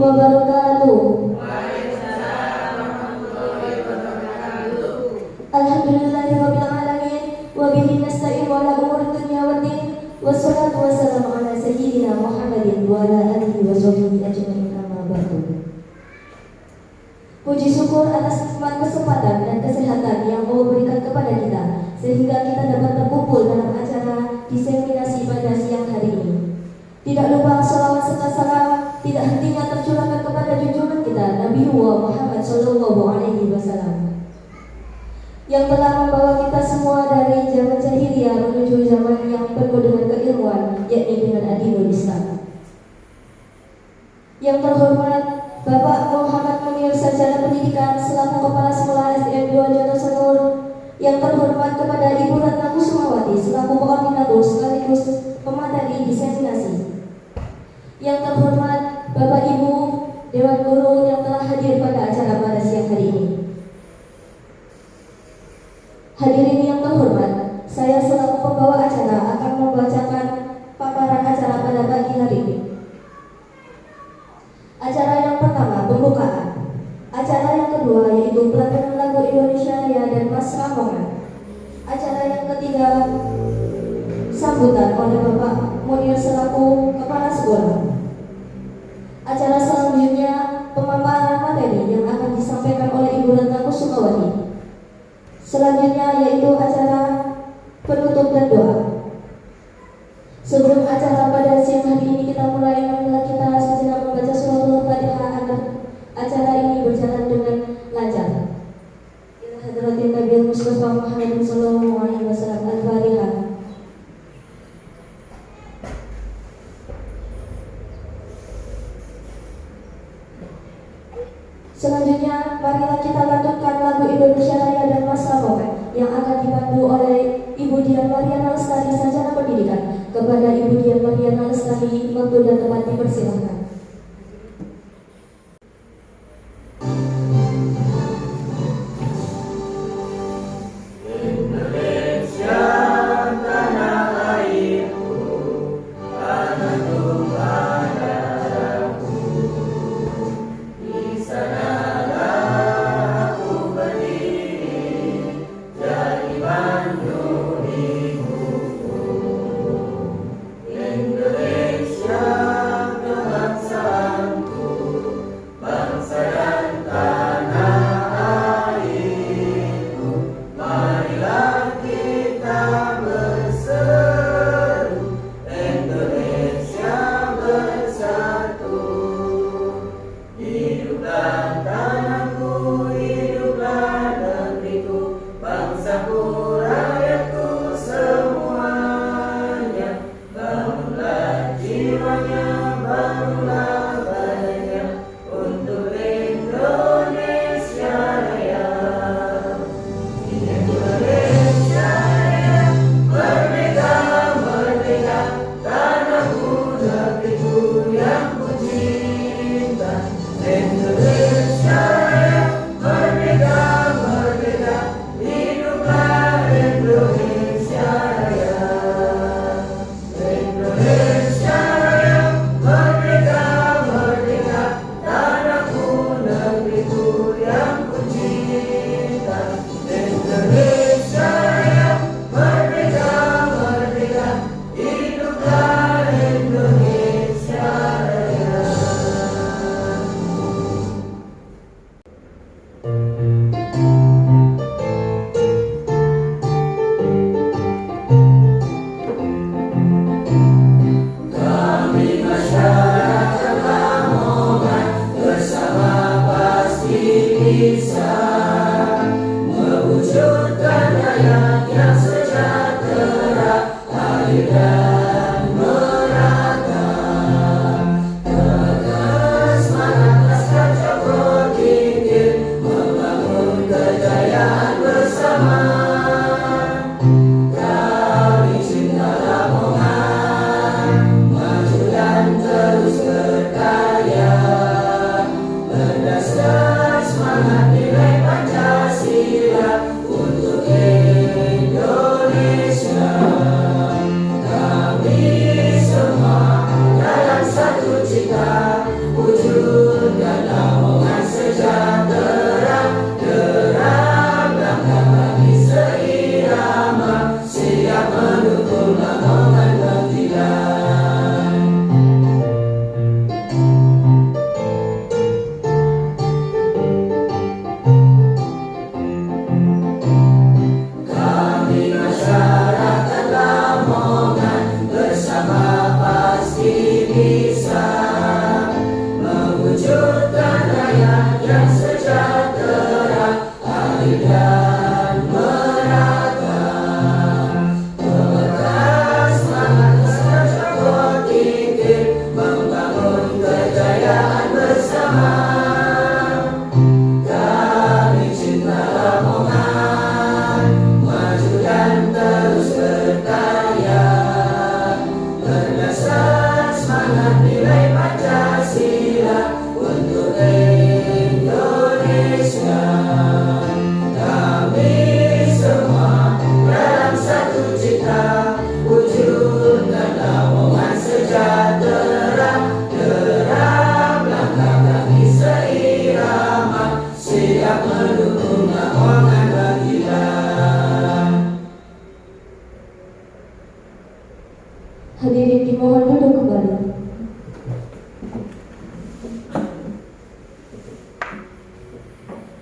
wabarakatuh. Alhamdulillahirabbil alamin wa bihi nasta'in wa ala umuri dunya waddin wassalatu wassalamu ala sayyidina Muhammadin wa ala alihi wa sahbihi ajmain amma ba'du. Puji syukur atas nikmat kesempatan dan kesehatan yang Allah berikan kepada kita sehingga kita dapat berkumpul dalam acara diseminasi pada siang hari ini. Tidak lupa salawat serta salam tidak hentinya tercurahkan kepada junjungan kita Nabi Muhammad Sallallahu Alaihi Wasallam yang telah membawa kita semua dari zaman jahiliyah menuju zaman yang penuh dengan keilmuan, yakni dengan adilul Islam. Yang terhormat Bapak Muhammad Munir Sarjana Pendidikan selaku Kepala Sekolah SDN 2 Jonosanur, yang terhormat kepada Ibu Ratna Kusumawati selaku Koordinator sekaligus pemateri diseminasi, yang terhormat Bapak Ibu Dewan Guru yang telah hadir pada acara pada siang hari ini. Hadirin yang terhormat, saya selaku pembawa acara akan membacakan paparan acara pada pagi hari ini. Acara yang pertama, pembukaan. Acara yang kedua yaitu pelatihan lagu Indonesia Raya dan Mas Ramongan. Acara yang ketiga, sambutan oleh Bapak Munir selaku Kepala Sekolah. Acara selanjutnya pemaparan materi yang akan disampaikan oleh Ibu Ratna Kusumawati. Selanjutnya yaitu acara penutup dan doa. Sebelum acara pada siang hari ini kita mulai, marilah kita sejenak membaca suratul Fatihah agar acara ini berjalan dengan lancar. Ila hadratin Nabi Mustafa Muhammad sallallahu alaihi wasallam. Al-Fatihah. Selanjutnya, marilah kita lanjutkan lagu Indonesia Raya dan Mas Ramongan yang akan dipandu oleh Ibu Dian Mariana Lestari Sarjana Pendidikan. Kepada Ibu Dian Mariana Lestari, waktu dan tempat dipersilahkan. Indonesia, Tuhan Hadirin dimohon duduk kembali.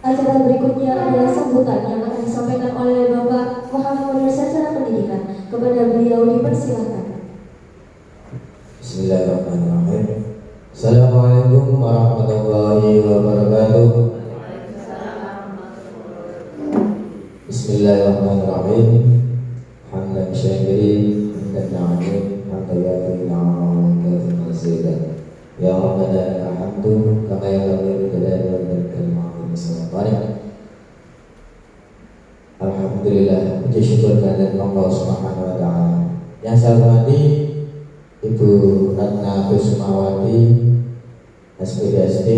Acara berikutnya adalah sambutan yang akan disampaikan oleh Bapak Muhammad Munir Sarjana Pendidikan. Kepada beliau dipersilakan. Bismillahirrahmanirrahim. Assalamualaikum warahmatullahi wabarakatuh. Bismillahirrahmanirrahim. Hamdan syakirin, hamdan na'amin, hamdan yafi'na wa'alaika mazidah. Ya Rabbana alhamdu kama yalamiru dadari wa berkal ma'amin sallallahu. Alhamdulillah, puji syukur kehadirat Allah Subhanahu wa taala. Yang saya hormati Ibu Ratna Kusumawati, SPD,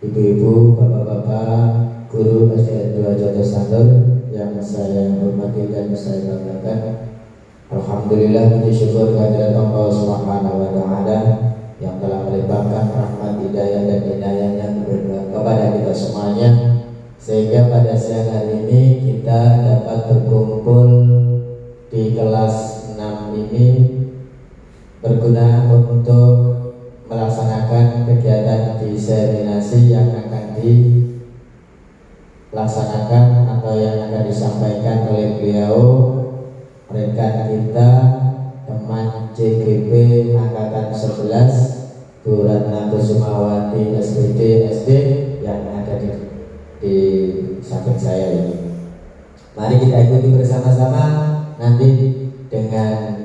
ibu-ibu, bapak-bapak, guru SD 2 Jatuh Sandur yang saya hormati dan saya banggakan. Alhamdulillah, puji syukur kehadirat Allah Subhanahu wa taala yang telah melimpahkan rahmat, hidayah dan inayahnya kepada kita semuanya, sehingga pada siang hari ini kita dapat berkumpul di kelas 6 ini berguna untuk melaksanakan kegiatan diseminasi yang akan dilaksanakan atau yang akan disampaikan oleh beliau rekan kita, teman CGP Angkatan 11 Bu Ratna Kusumawati SPD yang ada di samping saya ini. Mari kita ikuti bersama-sama nanti dengan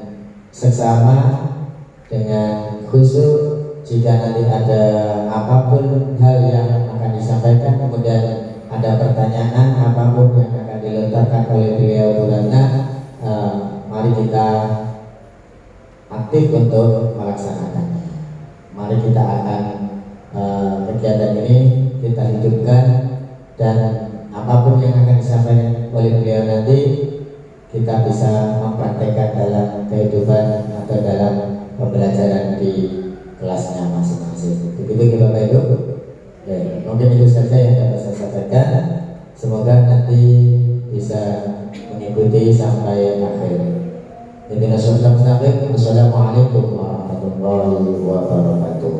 seksama, dengan khusyuk. Jika nanti ada apapun hal yang akan disampaikan, kemudian ada pertanyaan apapun yang akan dilontarkan oleh beliau Bu Ratna, mari kita aktif untuk melaksanakannya. Mari kita akan kegiatan ini kita hidupkan, dan apapun yang akan disampaikan oleh beliau nanti kita bisa mempraktekkan dalam kehidupan atau dalam pembelajaran di kelasnya masing-masing. Begitu Bapak Ibu. Ya, mungkin itu saja yang dapat saya sampaikan. Semoga nanti bisa mengikuti sampai akhir. Assalamualaikum warahmatullahi wabarakatuh.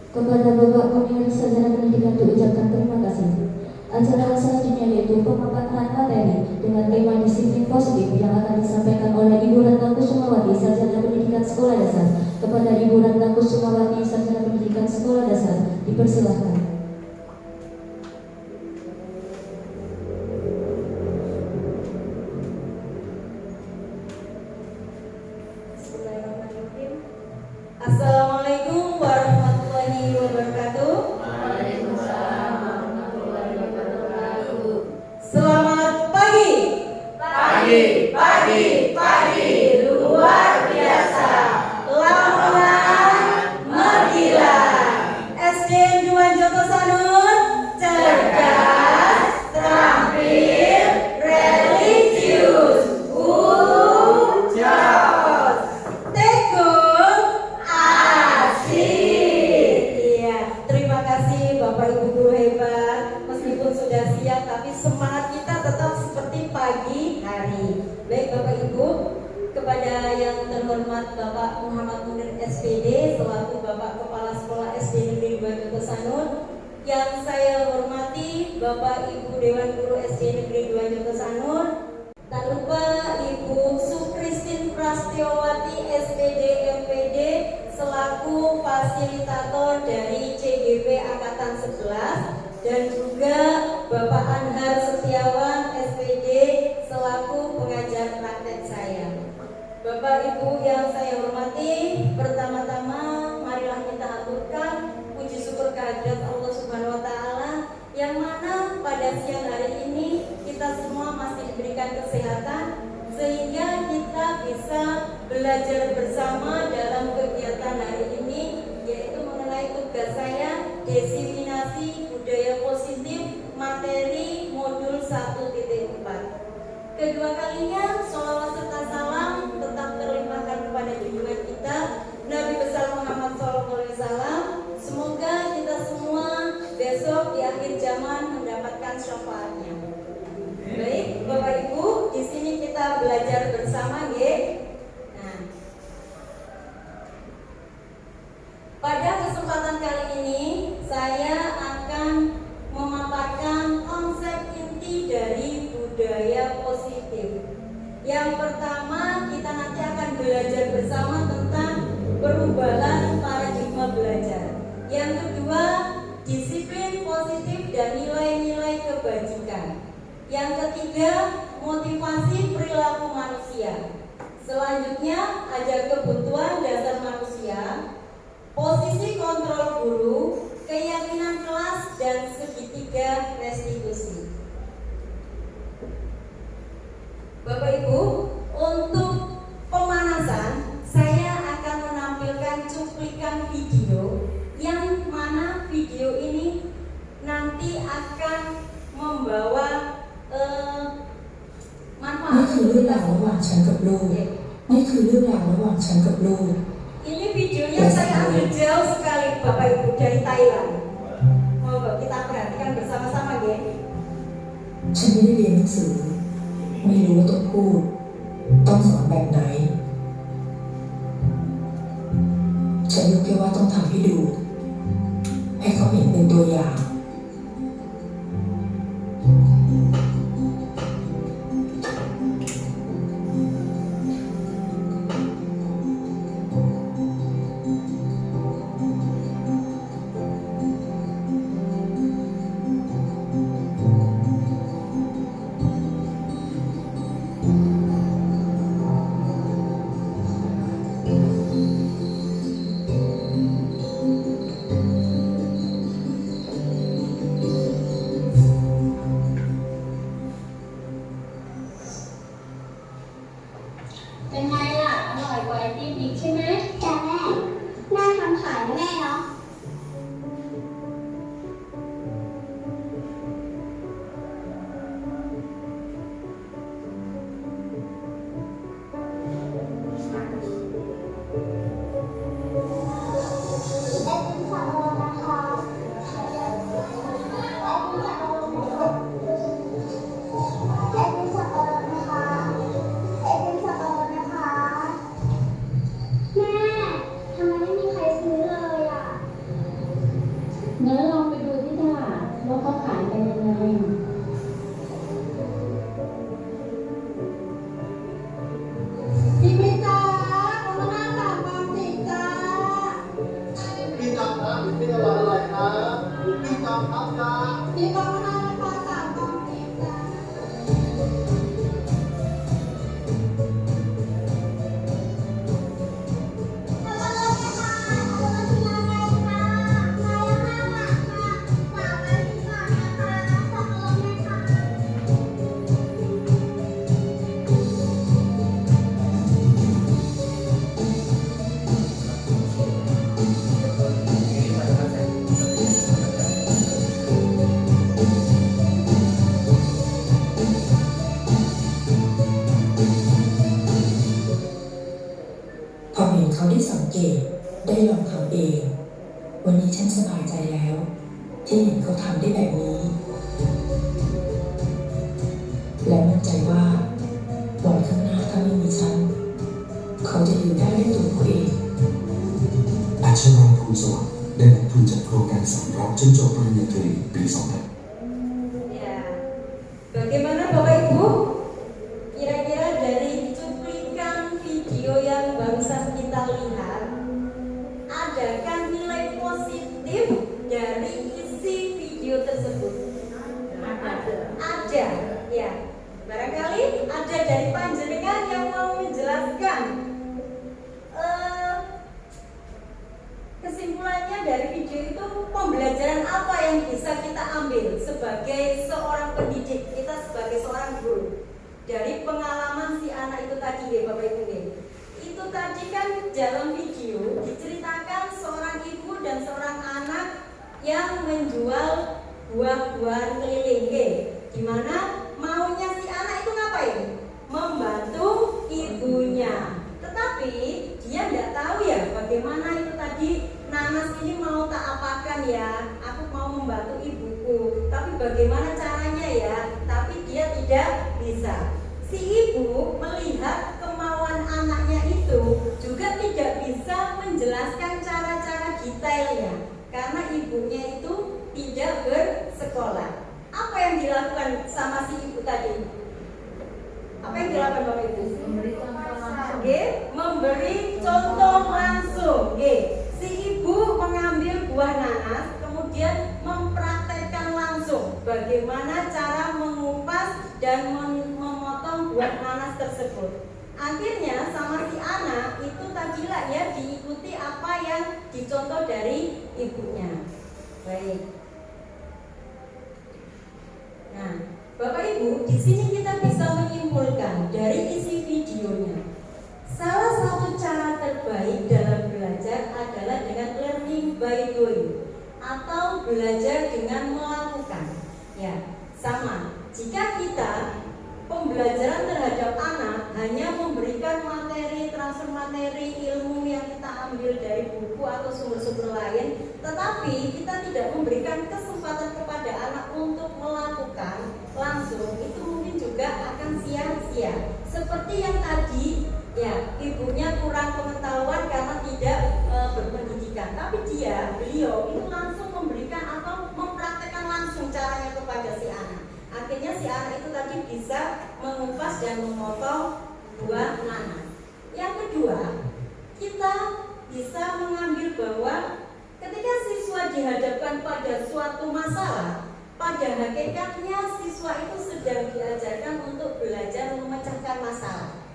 Kepada Bapak Munir Sarjana Pendidikan diucapkan terima kasih. Acara selanjutnya yaitu pemaparan materi dengan tema disiplin positif yang akan disampaikan oleh Ibu Ratna Kusumawati, Sarjana Pendidikan Sekolah Dasar. Kepada Ibu Ratna Kusumawati, Sarjana Pendidikan Sekolah Dasar, dipersilahkan. Assalamualaikum warahmatullahi wabarakatuh. Waalaikumsalam warahmatullahi wabarakatuh. Selamat pagi. Pagi, luar biasa. Lamunan Mergilan. SD 2 Joko Sanur, cerdas, terampil, religius, ucos, tekun, asik. Iya, terima kasih Bapak Ibu guru hebat. Meskipun sudah siang, tapi semangat kita tetap seperti pagi hari. Baik Bapak Ibu, kepada yang terhormat Bapak Muhammad Munir SPD selaku Bapak Kepala Sekolah SD Negeri 2 Joko Sanur, yang saya hormati Bapak Ibu Dewan Guru SD Negeri 2 Joko Sanur, tak lupa Ibu Sukristin Prastiowati SPD angkatan 11 dan juga Bapak Anhar Setiawan SPD selaku pengajar praktek saya. Bapak Ibu yang saya hormati, pertama-tama marilah kita aturkan puji syukur kehadirat Allah Subhanahu wa taala yang mana pada siang hari ini kita semua masih diberikan kesehatan sehingga kita bisa belajar bersama dalam kegiatan hari ini, yaitu mengenai tugas saya diseminasi budaya positif materi modul 1.4. Kedua kalinya sholawat serta salam tetap terlimpahkan kepada junjungan kita Nabi besar Muhammad SAW. Semoga kita semua besok di akhir zaman mendapatkan syafaatnya. Baik, Bapak Ibu, di sini kita belajar bersama, nggih. Nah, pada kesempatan kali ini saya akan memaparkan konsep inti dari budaya positif. Yang pertama, kita nanti akan belajar bersama tentang perubahan paradigma belajar. Yang kedua, disiplin positif dan nilai-nilai kebajikan. Yang ketiga, motivasi perilaku manusia. Selanjutnya, ada kebutuhan dasar manusia, posisi kontrol guru, keyakinan kelas, dan segitiga restitusi. Bapak Ibu, untuk pemanasan saya akan menampilkan cuplikan video yang mana video ini nanti akan membawa นี่คือเรื่องราวระหว่างฉันกับลูก นี่คือเรื่องราวระหว่างฉันกับลูก Ini videonya saya ambil jauh sekali Bapak Ibu dari Thailand. Moga kita perhatikan bersama-sama ya. ฉันไม่ได้เรียนหนังสือ ไม่รู้ว่าต้องพูด ต้องสอนแบบไหน ฉันรู้แค่ว่าต้องทำให้ดู ให้เขาเห็นเป็นตัวอย่าง เป็นไงล่ะ อร่อยกว่าไอติมอีกใช่ไหม จ้าแม่ น่าทำขายนะแม่เนาะ งั้นลองไปดูที่ตลาดว่าเขาขายกันยังไง พี่ไม่จ้าเอามาหน้า3 บาท 10จ้า พี่จำนะพี่อร่อยๆนะพี่จำครับจ้า พี่ก็มาหน้าราคา3 บาท 10จ้า พอเห็นเขาได้สังเกต ได้ลองทำเอง วันนี้ฉันสบายใจแล้ว ที่เห็นเขาทำได้แบบนี้ และมั่นใจว่าวันข้างหน้าถ้าไม่มีฉัน เขาจะอยู่ได้ด้วยตัวเขาเอง อาชญาภูมิสวัสดิ์ได้รับทุนจากโครงการสำรับจนจบปริญญาตรีปี 2000 Ya, bagaimana Bapak Ibu? Kira-kira dari cuplikan video yang barusan kita lihat, adakah nilai positif dari isi pembelajaran apa yang bisa kita ambil sebagai seorang pendidik, kita sebagai seorang guru dari pengalaman si anak itu tadi ya Bapak Ibu ya. Itu tadi kan dalam video diceritakan seorang ibu dan seorang anak yang menjual buah-buahan keliling ya. Dimana maunya si anak itu ngapain? Membantu ibunya. Tetapi dia tidak tahu ya bagaimana itu tadi nanas ini mau tak apakan ya. Aku mau membantu ibuku, tapi bagaimana caranya ya? Tapi dia tidak bisa. Si ibu melihat kemauan anaknya itu juga tidak bisa menjelaskan cara-cara detailnya karena ibunya itu tidak bersekolah. Apa yang dilakukan sama si ibu tadi? Apa yang dilakukan Bapak Ibu? Memberi contoh langsung. Si ibu mengambil buah nanas, kemudian mempraktekkan langsung bagaimana cara mengupas dan memotong buah nanas tersebut. Akhirnya sama si anak itu tadilah ya diikuti apa yang dicontoh dari ibunya. Baik. Nah, Bapak Ibu, di sini kita bisa menyimpulkan dari isi videonya. Salah satu cara terbaik dalam belajar adalah dengan learning by doing atau belajar dengan melakukan. Ya, sama. Jika kita pembelajaran terhadap anak hanya memberikan materi, transfer materi, ilmu yang kita ambil dari buku atau sumber-sumber lain, tetapi kita tidak memberikan kesempatan kepada anak untuk melakukan langsung, itu mungkin juga akan sia-sia. Seperti yang tadi, ya ibunya kurang pengetahuan karena tidak berpendidikan, tapi beliau itu langsung memberikan atau mempraktekkan langsung caranya kepada si anak. Akhirnya si anak itu tadi bisa mengupas dan memotong buah nanas. Yang kedua, kita bisa mengambil bahwa ketika siswa dihadapkan pada suatu masalah, pada hakikatnya siswa itu sedang diajarkan untuk belajar memecahkan masalah.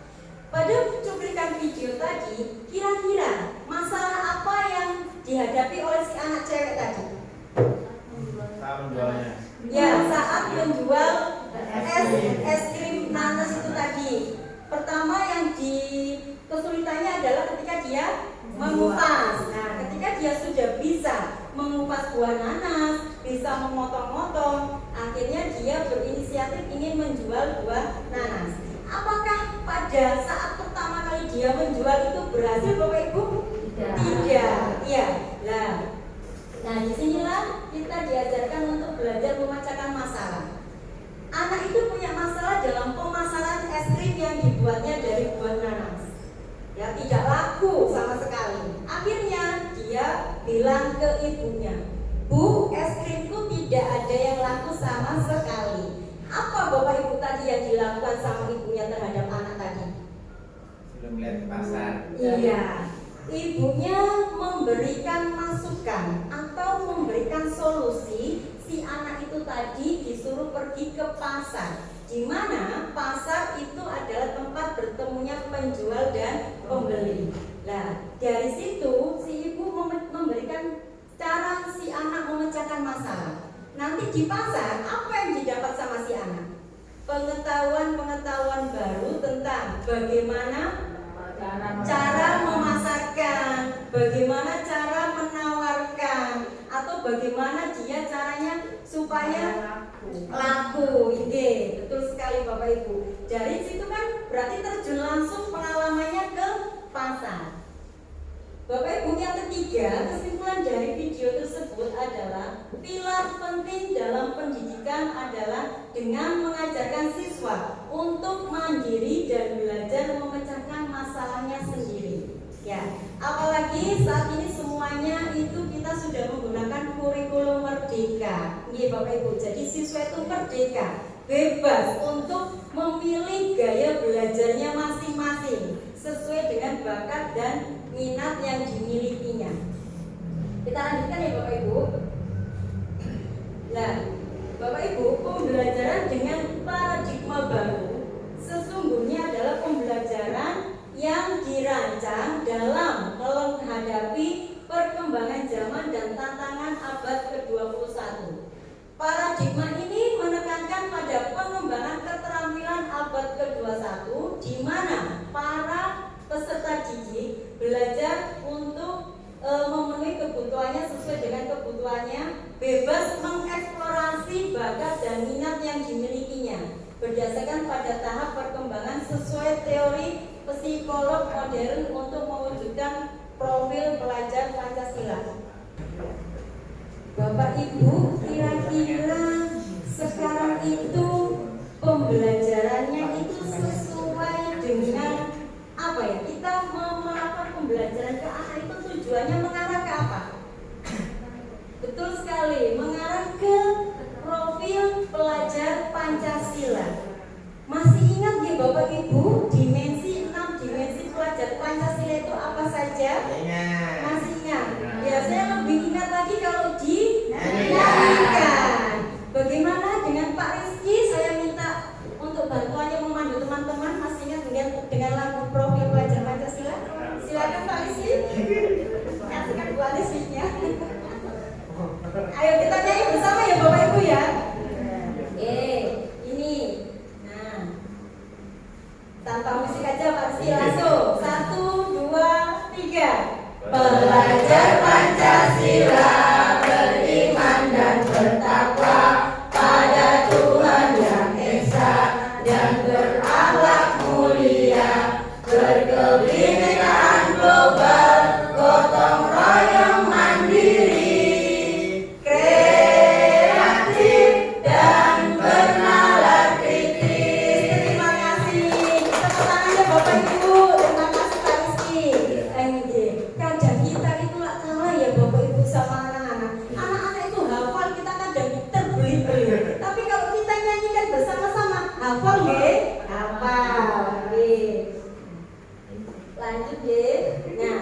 Pada cuplikan video tadi, kira-kira masalah apa yang dihadapi oleh si anak cewek tadi? Ya, saat menjual es krim nanas itu tadi. Pertama yang kesulitannya adalah ketika dia mengupas. Nah, ketika dia sudah bisa mengupas buah nanas, bisa memotong-motong, akhirnya dia berinisiatif ingin menjual buah nanas. Apakah pada saat pertama kali dia menjual itu berhasil Bapak Ibu? Tidak. Iya. Nah, disinilah kita diajarkan untuk belajar memecahkan masalah. Anak itu punya masalah dalam pemasaran es krim yang dibuatnya dari buah nanas. Ya, tidak laku sama sekali. Akhirnya dia bilang ke ibunya, "Bu, es krimku tidak ada yang laku sama sekali." Apa Bapak Ibu tadi yang dilakukan sama ibunya terhadap anak tadi? Belum lihat pasar. Iya. Ibunya memberikan masukan atau memberikan solusi. Si anak itu tadi disuruh pergi ke pasar, di mana pasar itu adalah tempat bertemunya penjual dan pembeli. Nah, dari situ si ibu memberikan cara si anak memecahkan masalah. Nanti di pasar apa yang didapat sama si anak? Pengetahuan baru tentang bagaimana cara memasarkan, bagaimana cara menawarkan, atau bagaimana dia caranya supaya laku. Ini betul sekali Bapak Ibu. Dari situ kan berarti terjun langsung pengalamannya ke pasar. Bapak Ibu, yang ketiga, kesimpulan dari video tersebut adalah pilar penting dalam pendidikan adalah dengan mengajarkan siswa untuk mandiri dan belajar memecahkan masalahnya sendiri. Ya, apalagi saat ini semuanya itu kita sudah menggunakan kurikulum merdeka. Iya Bapak Ibu, jadi siswa itu merdeka, bebas untuk memilih gaya belajarnya masing-masing sesuai dengan bakat dan minat yang dimilikinya. Kita lanjutkan ya Bapak Ibu. Nah, Bapak Ibu, pembelajaran dengan paradigma baru sesungguhnya adalah pembelajaran yang dirancang dalam menghadapi perkembangan zaman dan tantangan abad belajar untuk memenuhi kebutuhannya sesuai dengan kebutuhannya, bebas mengeksplorasi bakat dan minat yang dimilikinya berdasarkan pada tahap perkembangan sesuai teori psikolog modern untuk mewujudkan profil pelajar Pancasila. Bapak Ibu, kira-kira sekarang itu pembelajarannya itu sesuai dengan apa ya? Kita melakukan pembelajaran ke anak itu tujuannya mengarah ke apa? Betul sekali, mengarah ke profil pelajar Pancasila. Masih ingat ya Bapak Ibu, dimensi 6 dimensi pelajar Pancasila itu apa saja? Masih ingat? Biasanya lebih ingat lagi kalau dinyanyikan. Bagaimana dengan Pak Rizky? Saya minta untuk bantuannya memandu teman-teman. Masih ingat dengan lagu profil pelajar Pancasila? Silakan Pak Rizky. Kasihkan Bu Alisnya. Ayo kita nyanyi bersama ya Bapak Ibu ya. Ini. Nah, tanpa musik aja Pak Rizky langsung. 1, 2, 3. Pelajar Pancasila beriman dan bertakwa pada Tuhan yang esa dan berakhlak mulia, berkebinekaan global, gotong royong mandiri, kreatif dan bernalar kritis. Terima kasih. Tepuk tangannya Bapak Ibu. Terima kasih Pak Rizky. Kadang kita itu kalah ya Bapak Ibu sama anak-anak. Anak-anak itu hafal, kita kadang terbeli-beli. Tapi kalau kita nyanyikan bersama-sama, hafal nggih? Hafal. Lanjut ya. Nah,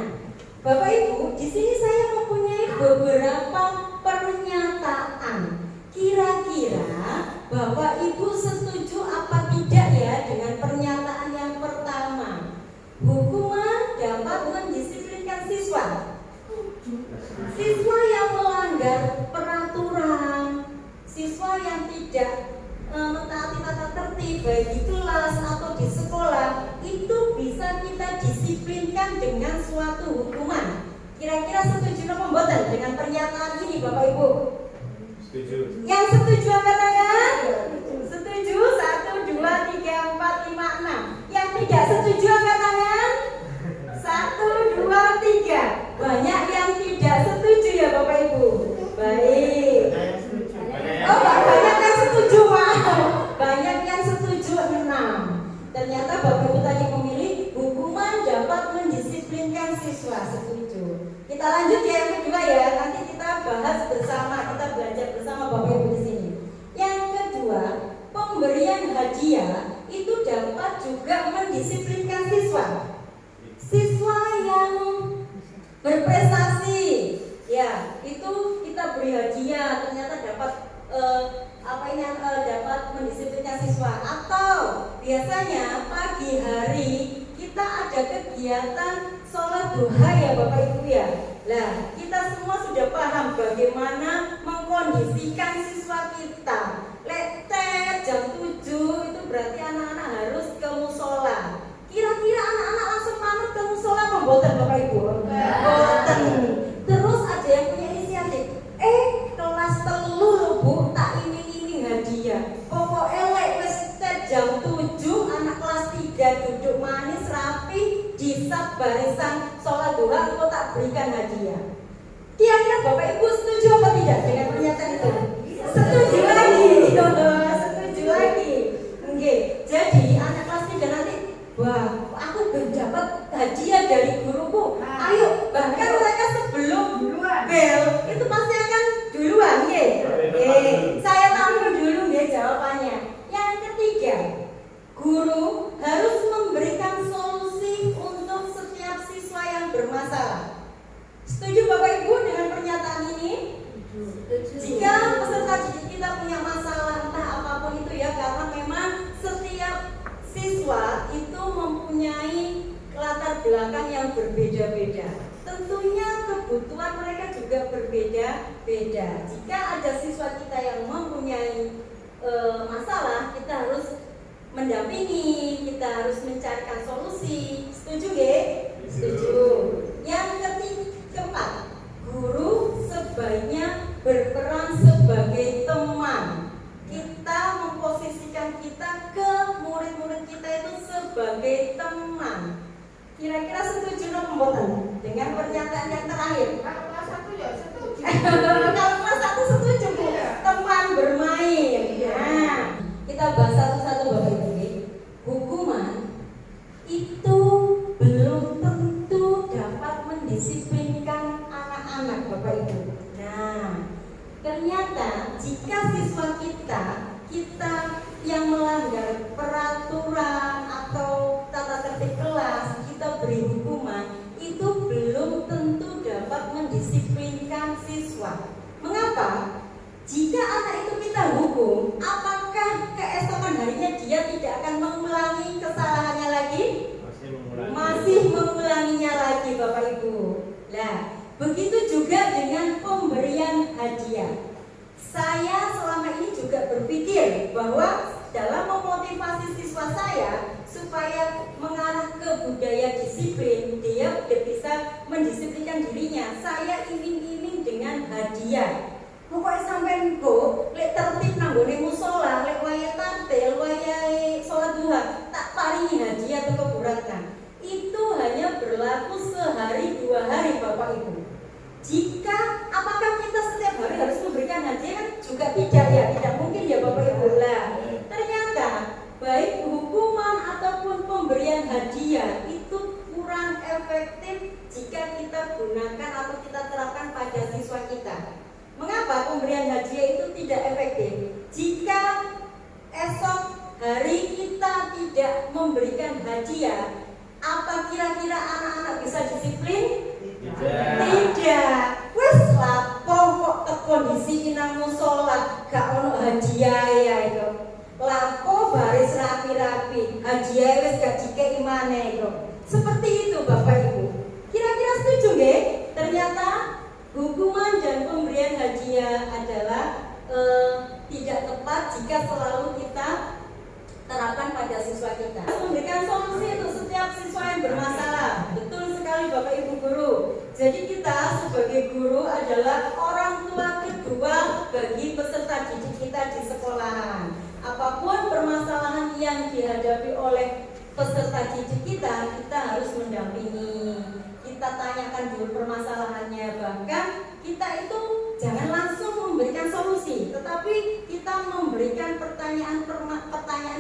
Bapak Ibu, di sini saya mempunyai beberapa pernyataan. Kira-kira Bapak Ibu setuju apa tidak ya dengan pernyataan yang pertama? Hukuman dapat mendisiplinkan siswa. Siswa yang melanggar peraturan, siswa yang tidak mentaati tata tertib baik di kelas atau di sekolah, itu bisa kita disiplinkan dengan suatu hukuman. Kira-kira setuju atau mboten dengan pernyataan ini Bapak Ibu? Setuju. Yang setuju angkat tangan? Setuju? 1, 2, 3, 4, 5, 6. Yang tidak setuju angkat tangan? 1, 2, 3. Banyak yang tidak setuju ya Bapak Ibu. Baik. Oh, banyak yang setuju, wow. Banyak yang setuju 6. Ternyata Bapak Ibu tadi memilih hukuman dapat mendisiplinkan siswa. Setuju. Kita lanjut ya yang kedua ya. Nanti kita bahas bersama, kita belajar bersama Bapak Ibu di sini. Yang kedua, pemberian hadiah itu dapat juga mendisiplinkan siswa. Siswa yang berprestasi, ya itu kita beri hadiah, ternyata dapat dapat mendisiplinkan siswa. Atau biasanya pagi hari kita ada kegiatan sholat duha ya Bapak Ibu ya. Nah, kita semua sudah paham bagaimana mengkondisikan siswa kita. Letet jam 7 itu berarti anak-anak harus ke musola. Kira-kira anak-anak langsung pamit ke musola apa mboten Bapak Ibu? Mboten. Terus ada yang punya inisiatif. Kelas 3 lho Bu, tak iming-iming hadiah. Pokoknya wis jam 7 anak kelas 3 duduk manis rapi di saf barisan sholat duha, engkau tak berikan hadiah. Kira-kira Bapak Ibu setuju apa tidak dengan pernyataan itu? Setuju lagi. Setuju lagi. Oke. Jadi anak kelas 3 nanti, wah, aku dapat hadiah dari guruku. Ayo, bahkan mereka sebelum bel itu pasti akan duluan, nggih. Saya tampil dulu nggih jawabannya. Yang ketiga, guru harus memberikan solusi untuk setiap siswa yang bermasalah. Setuju Bapak Ibu dengan pernyataan ini? Jika peserta didik kita punya masalah entah apapun itu ya, karena memang setiap siswa itu mempunyai latar belakang yang berbeda-beda. Tentunya kebutuhan mereka juga berbeda-beda. Jika ada siswa kita yang mempunyai masalah, kita harus mendampingi, kita harus mencarikan solusi. Setuju nggih? Setuju. Yang keempat, guru sebaiknya berperan sebagai teman. Kita memposisikan kita ke murid-murid kita itu sebagai teman. Kira-kira setuju no pemboten dengan pernyataan yang terakhir? Kalau kelas 1 ya setuju. Kalau kelas 1 setuju Bu, teman bermain. Nah, kita bahas satu-satu Bapak Ibu. Hukuman itu belum tentu dapat mendisiplinkan anak-anak Bapak Ibu. Nah, ternyata jika siswa kita yang melanggar peraturan atau tata tertib kelas, kita beri hukuman, itu belum tentu dapat mendisiplinkan siswa. Mengapa? Jika anak itu kita hukum, apakah keesokan harinya dia tidak akan mengulangi kesalahannya lagi? Masih mengulanginya lagi Bapak Ibu. Nah, begitu juga dengan pemberian hadiah. Saya selama ini juga berpikir bahwa dalam memotivasi siswa saya supaya mengarah ke budaya disiplin, dia bisa mendisiplinkan dirinya. Saya iming-iming dengan hadiah. Pokoknya sampai engko lek tertib nanggone musala, lek waya tampil, waya sholat duha, tak paringi hadiah atau keberatan. Itu hanya berlaku sehari 2 hari Bapak Ibu. Jika apakah kita setiap hari harus memberikan hadiah? Kan juga tidak ya, tidak mungkin ya Bapak Ibu. Lah, ternyata baik hukuman ataupun pemberian hadiah itu kurang efektif jika kita gunakan atau kita terapkan pada siswa kita. Mengapa pemberian hadiah itu tidak efektif? Jika esok hari kita tidak memberikan hadiah, apa kira-kira anak-anak bisa disiplin? Tidak. Wes lapo kok kondisi inang musola gak ono hadiah ya itu. Lapo baris rapi-rapi, hadiah wes gak dikei maneh itu. Seperti itu Bapak Ibu. Kira-kira setuju nggih? Ternyata hukuman dan pemberian hadiah adalah tidak tepat jika selalu kita terapkan pada siswa kita. Memberikan solusi untuk setiap siswa yang bermasalah. Betul sekali Bapak Ibu guru. Jadi kita sebagai guru adalah orang tua kedua bagi peserta didik kita di sekolahan. Apapun permasalahan yang dihadapi oleh peserta didik kita harus mendampingi. Kita tanyakan dulu permasalahannya, bahkan kita itu jangan langsung memberikan solusi, tetapi kita memberikan pertanyaan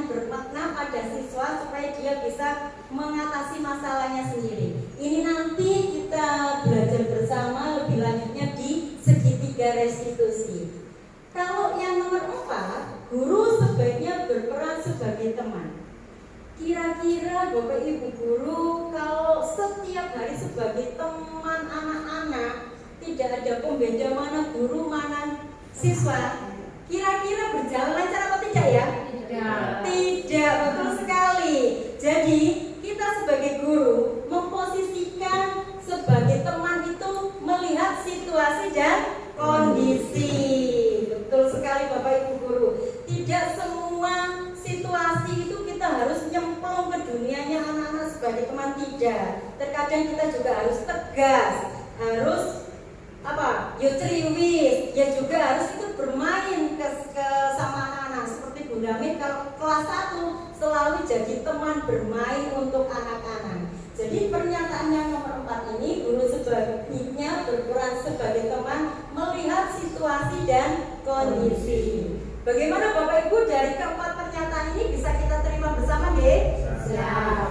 bermakna pada siswa supaya dia bisa mengatasi masalahnya sendiri. Ini nanti kita belajar bersama lebih lanjutnya di segitiga restitusi. Kalau yang nomor 4, guru sebaiknya berperan sebagai teman. Kira-kira Bapak Ibu guru kalau setiap hari sebagai teman anak-anak, tidak ada pembeda mana guru mana siswa, kira-kira berjalan lancar apa tidak ya? Tidak, betul sekali. Jadi kita sebagai guru memposisikan sebagai teman itu melihat situasi dan kondisi. Betul sekali Bapak Ibu guru. Tidak semua situasi itu kita harus nyemplung ke dunianya anak-anak sebagai teman, tidak. Terkadang kita juga harus tegas, harus ya ceriwis, ya juga harus itu bermain ke sama anak-anak. Seperti Bunda Min kalau kelas 1 selalu jadi teman bermain untuk anak-anak. Jadi pernyataan yang nomor 4 ini, guru sebaiknya berperan sebagai teman melihat situasi dan kondisi. Bagaimana Bapak Ibu dari keempat pernyataan ini bisa kita terima bersama nggih? Siap.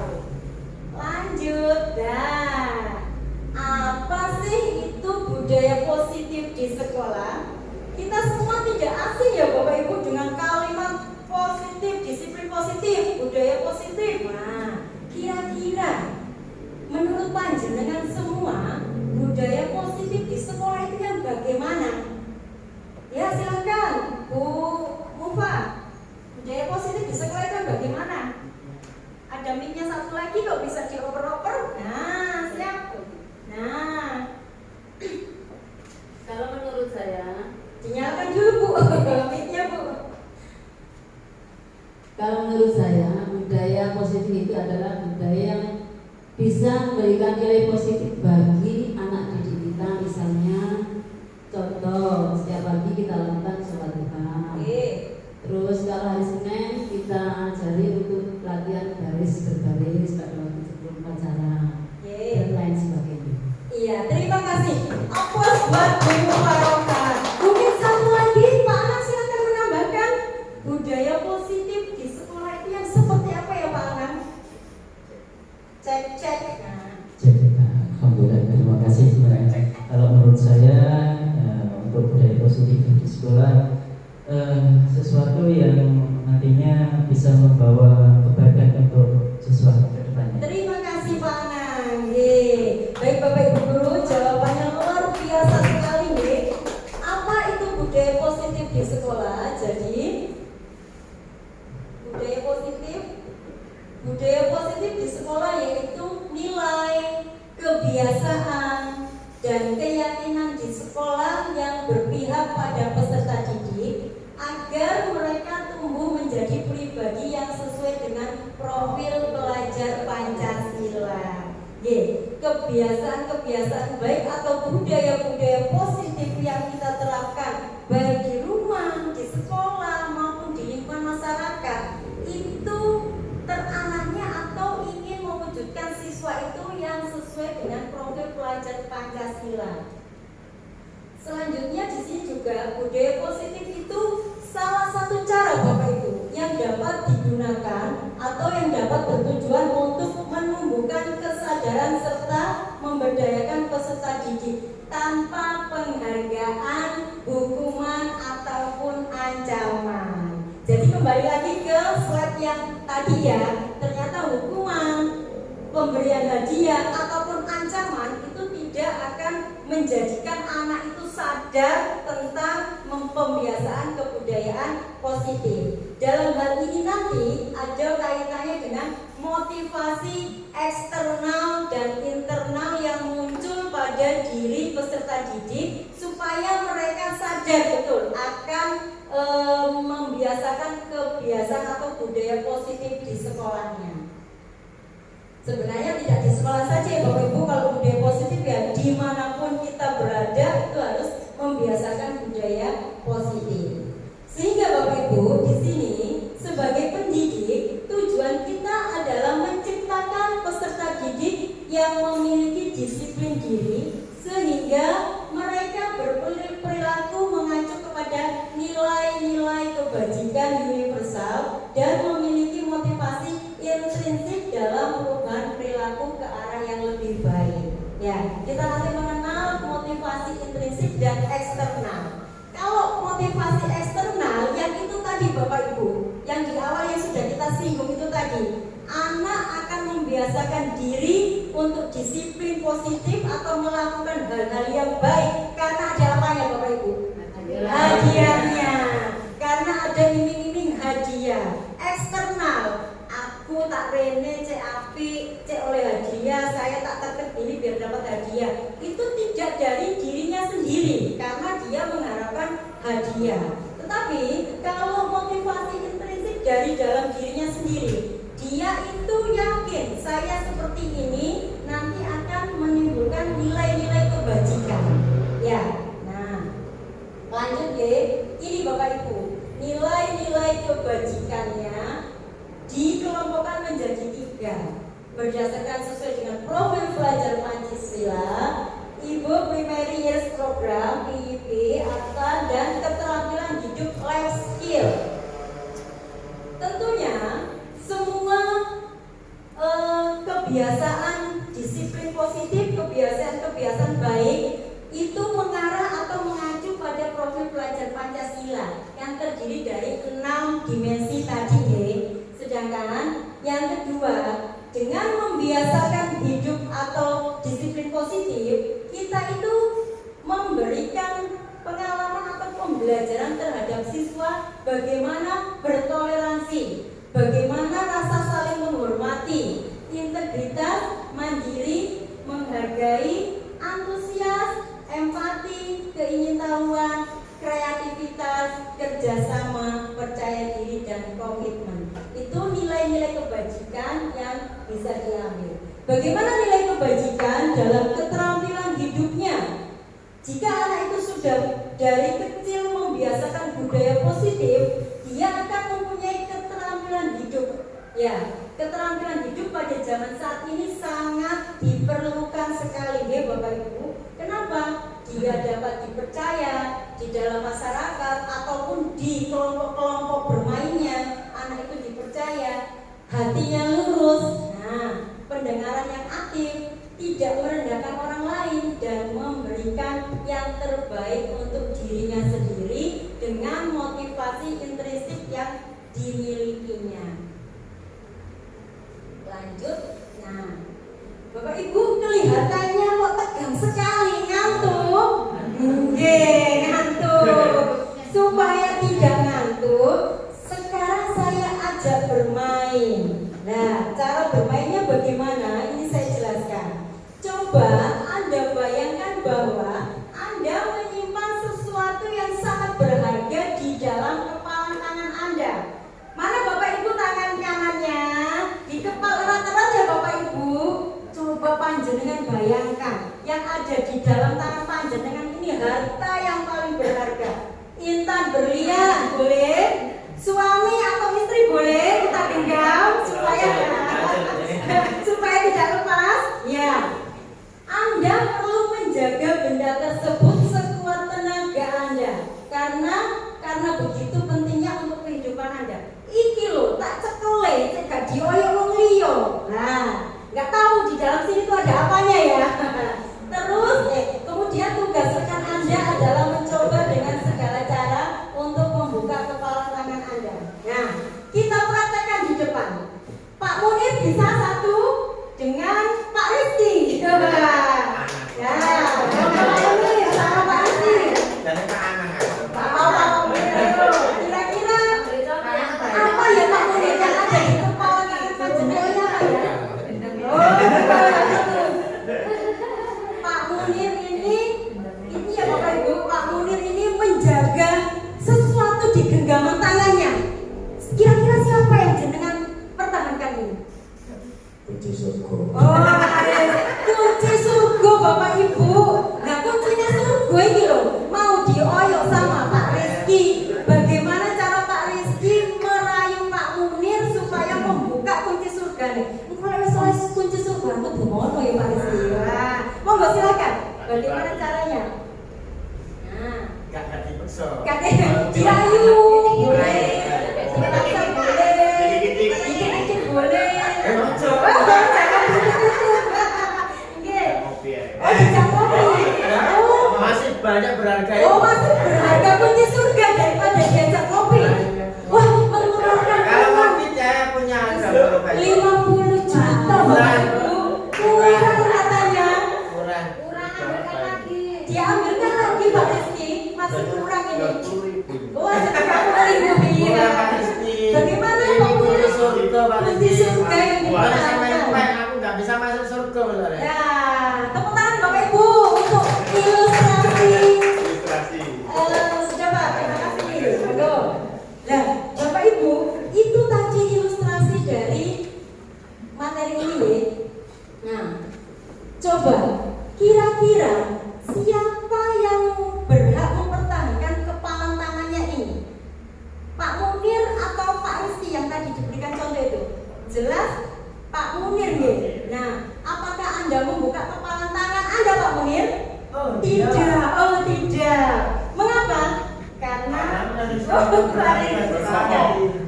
Lanjut. Nah, apa sih itu budaya positif di sekolah? Kita semua tidak asing ya Bapak Ibu dengan kalimat positif, disiplin positif, budaya positif. Nah, kira-kira menurut panjenengan semua budaya positif di sekolah itu yang bagaimana? Ya silakan Bu Mufa. Budaya positif di sekolah itu bagaimana? Ada mic-nya satu lagi kok bisa dioper-oper. Nah, siap. Nah, kalau menurut saya, dinyalakan dulu Bu mic-nya Bu. Kalau menurut saya budaya positif itu adalah budaya yang bisa bisa memberikan nilai positif bagi anak didik kita. Misalnya contoh, setiap pagi kita lakukan sholat duha. Terus kalau hari Senin kita ajari untuk latihan baris berbaris pada waktu sebelum upacara dan lain sebagainya. Iya, terima kasih. Aplaus buat Bu Mubarakah. Mungkin satu lagi, Pak Anang silakan menambahkan budaya positif di sekolah itu yang seperti apa ya Pak Anang? Cek. Jadi, alhamdulillah, terima kasih sebenarnya. Kalau menurut saya untuk budaya positif di sekolah sesuatu yang nantinya bisa membawa kebaikan untuk siswa ke depannya. Terima kasih Pak Anang. Baik Bapak Ibu Guru, jawabannya luar biasa sekali nih. Apa itu budaya positif di sekolah? Jadi budaya positif di sekolah yaitu nilai, kebiasaan, dan keyakinan di sekolah yang berpihak pada peserta didik agar mereka tumbuh menjadi pribadi yang sesuai dengan profil pelajar Pancasila. Kebiasaan-kebiasaan baik atau budaya-budaya positif yang kita terapkan baik di rumah, di sekolah maupun di lingkungan masyarakat itu teranaknya atau ingin mewujudkan siswa itu yang sesuai dengan profil pelajar Pancasila. Selanjutnya di sini juga budaya positif itu salah satu cara Bapak Ibu yang dapat digunakan atau yang dapat bertujuan untuk menumbuhkan kesadaran serta memberdayakan peserta didik tanpa penghargaan, hukuman ataupun ancaman. Jadi kembali lagi ke slide yang tadi ya, ternyata hukuman, pemberian hadiah ataupun ancaman itu tidak akan menjadikan anak itu sadar tentang pembiasaan kebudayaan positif. Dalam hal ini nanti ada kaitannya dengan motivasi eksternal dan internal yang muncul pada diri peserta didik supaya mereka sadar betul akan membiasakan kebiasaan atau budaya positif di sekolahnya. Sebenarnya tidak di sekolah saja ya Bapak Ibu, kalau budaya positif ya dimanapun kita berada itu harus membiasakan budaya positif. Sehingga Bapak Ibu di sini sebagai pendidik tujuan kita adalah menciptakan peserta didik yang memiliki disiplin diri sehingga mereka berperilaku mengacu kepada nilai-nilai kebajikan universal dan memiliki motivasi intrinsik dalam perubahan perilaku ke arah yang lebih baik. Ya, kita nanti mengenal motivasi intrinsik dan eksternal. Kalau motivasi eksternal yang itu tadi Bapak Ibu, yang di awal yang sudah kita singgung itu tadi, anak akan membiasakan diri untuk disiplin positif atau melakukan hal-hal yang baik karena ada apa ya Bapak Ibu? Hadiahnya. Karena ada iming-iming hadiah. Eksternal, aku tak rene cek api, cek oleh hadiah, saya tak terkendali biar dapat hadiah. Itu tidak dari dirinya sendiri karena dia mengharapkan hadiah. Tetapi kalau motivasi intrinsik dari dalam dirinya sendiri, dia itu yakin saya seperti ini nanti akan menimbulkan nilai-nilai kebajikan. Ya, nah lanjut ya, ini Bapak Ibu, nilai-nilai kebajikannya dikelompokkan menjadi 3 berdasarkan sesuai dengan profil pelajar Pancasila, Ibu Primary Years Program PIP, ATA, dan keterampilan hidup life skill. Tentunya semua kebiasaan disiplin positif, kebiasaan baik itu mengarah atau mengacu pada profil pelajar Pancasila yang terdiri dari 6 dimensi tadi ya. Sedangkan yang kedua, dengan membiasakan hidup atau disiplin positif, kita itu memberikan pengalaman atau pembelajaran terhadap siswa bagaimana bertoleransi, bagaimana rasa saling menghormati, integritas, mandiri, menghargai, antusias, empati, keingintahuan, kreativitas, kerjasama, percaya diri, dan komitmen. Itu nilai-nilai kebajikan yang bisa diambil. Bagaimana nilai masyarakat ataupun di kelompok-kelompok bermainnya, anak itu dipercaya hatinya lurus, pendengaran yang aktif, tidak merendahkan orang lain dan memberikan yang terbaik untuk dirinya sendiri dengan motivasi intrinsik yang dimilikinya. Lanjut. Bapak Ibu kelihatannya kok tegang sekali, ngantuk? Ngantuk. Supaya tidak ngantuk, sekarang saya ajak bermain. Nah, cara bermainnya bagaimana? Ini saya jelaskan. Coba Anda bayangkan bahwa Anda menyimpan sesuatu yang sangat berharga di dalam kepala tangan Anda. Mana Bapak Ibu tangan kanannya? Di kepala erat-erat ya Bapak Ibu. Coba panjenengan bayangkan yang ada di dalam tangan panjenengan ini harta yang paling berharga. Intan berlian boleh, suami atau istri boleh kita genggam supaya tidak lepas. Ya, Anda perlu menjaga benda tersebut sekuat tenaga Anda karena begitu pentingnya untuk kehidupan Anda. Iki lho tak cekele, cek dioyo wong liya. Nah, nggak tahu di dalam sini itu ada apanya ya. Terus kemudian tugas rekan Anda adalah mencoba dengan segala cara untuk membuka kepala tangan Anda. Nah, kita praktekkan di depan. Pak Munir bisa satu dengan Pak Rizky. Ya, Pak Munir sama Pak Rizky. Dan Pak Anang. Kira-kira apa ya Pak Munir yang ada di kepala tangan panjenengan apa ya? Pak Munir ini ya Bapak Ibu, Pak Munir ini menjaga sesuatu di genggaman tangannya. Kira-kira siapa yang jenengan pertahankan ini? Kunci surga. Kunci surga Bapak Ibu. Nah, kuncinya surga ini loh mau dioyok sama Pak Rizky. Bagaimana cara Pak Rizky merayu Pak Munir supaya membuka kunci surga nih? Kalau soal kunci surga itu bumono ya Pak Rizky. Wah, monggo silakan. Bagaimana caranya? Nah, Gak dipaksa. dirayu boleh. Dipaksa boleh. Dikit-dikit boleh. Jangan kopi. Masih banyak berharga. Masih berharga kunci surga daripada diajak kopi. Wah, mengeluarkan Kalau kopi saya punya 50 juta Bapak Ibu. Kurang katanya. Kurang. Diambilkan lagi Pak Rizky. Masih kurang ini. Wah, 30.000. Iya. Bagaimana Pak Munir? Kunci surga yang dipertahankan. Aku nggak bisa masuk surga loh. Ya, tepuk tangan Bapak Ibu untuk ilustrasi. Sudah Pak, terima kasih. Monggo. Nah, Bapak Ibu, itu tadi ilustrasi dari materi ini. Nah, coba kira-kira siapa yang berhak mempertahankan kepala tangannya ini? Pak Munir atau Pak Rizky yang tadi diberikan contoh itu? Jelas Pak Munir nih. Nah, apakah Anda membuka kepala tangan Anda Pak Munir? Tidak. Mengapa? Karena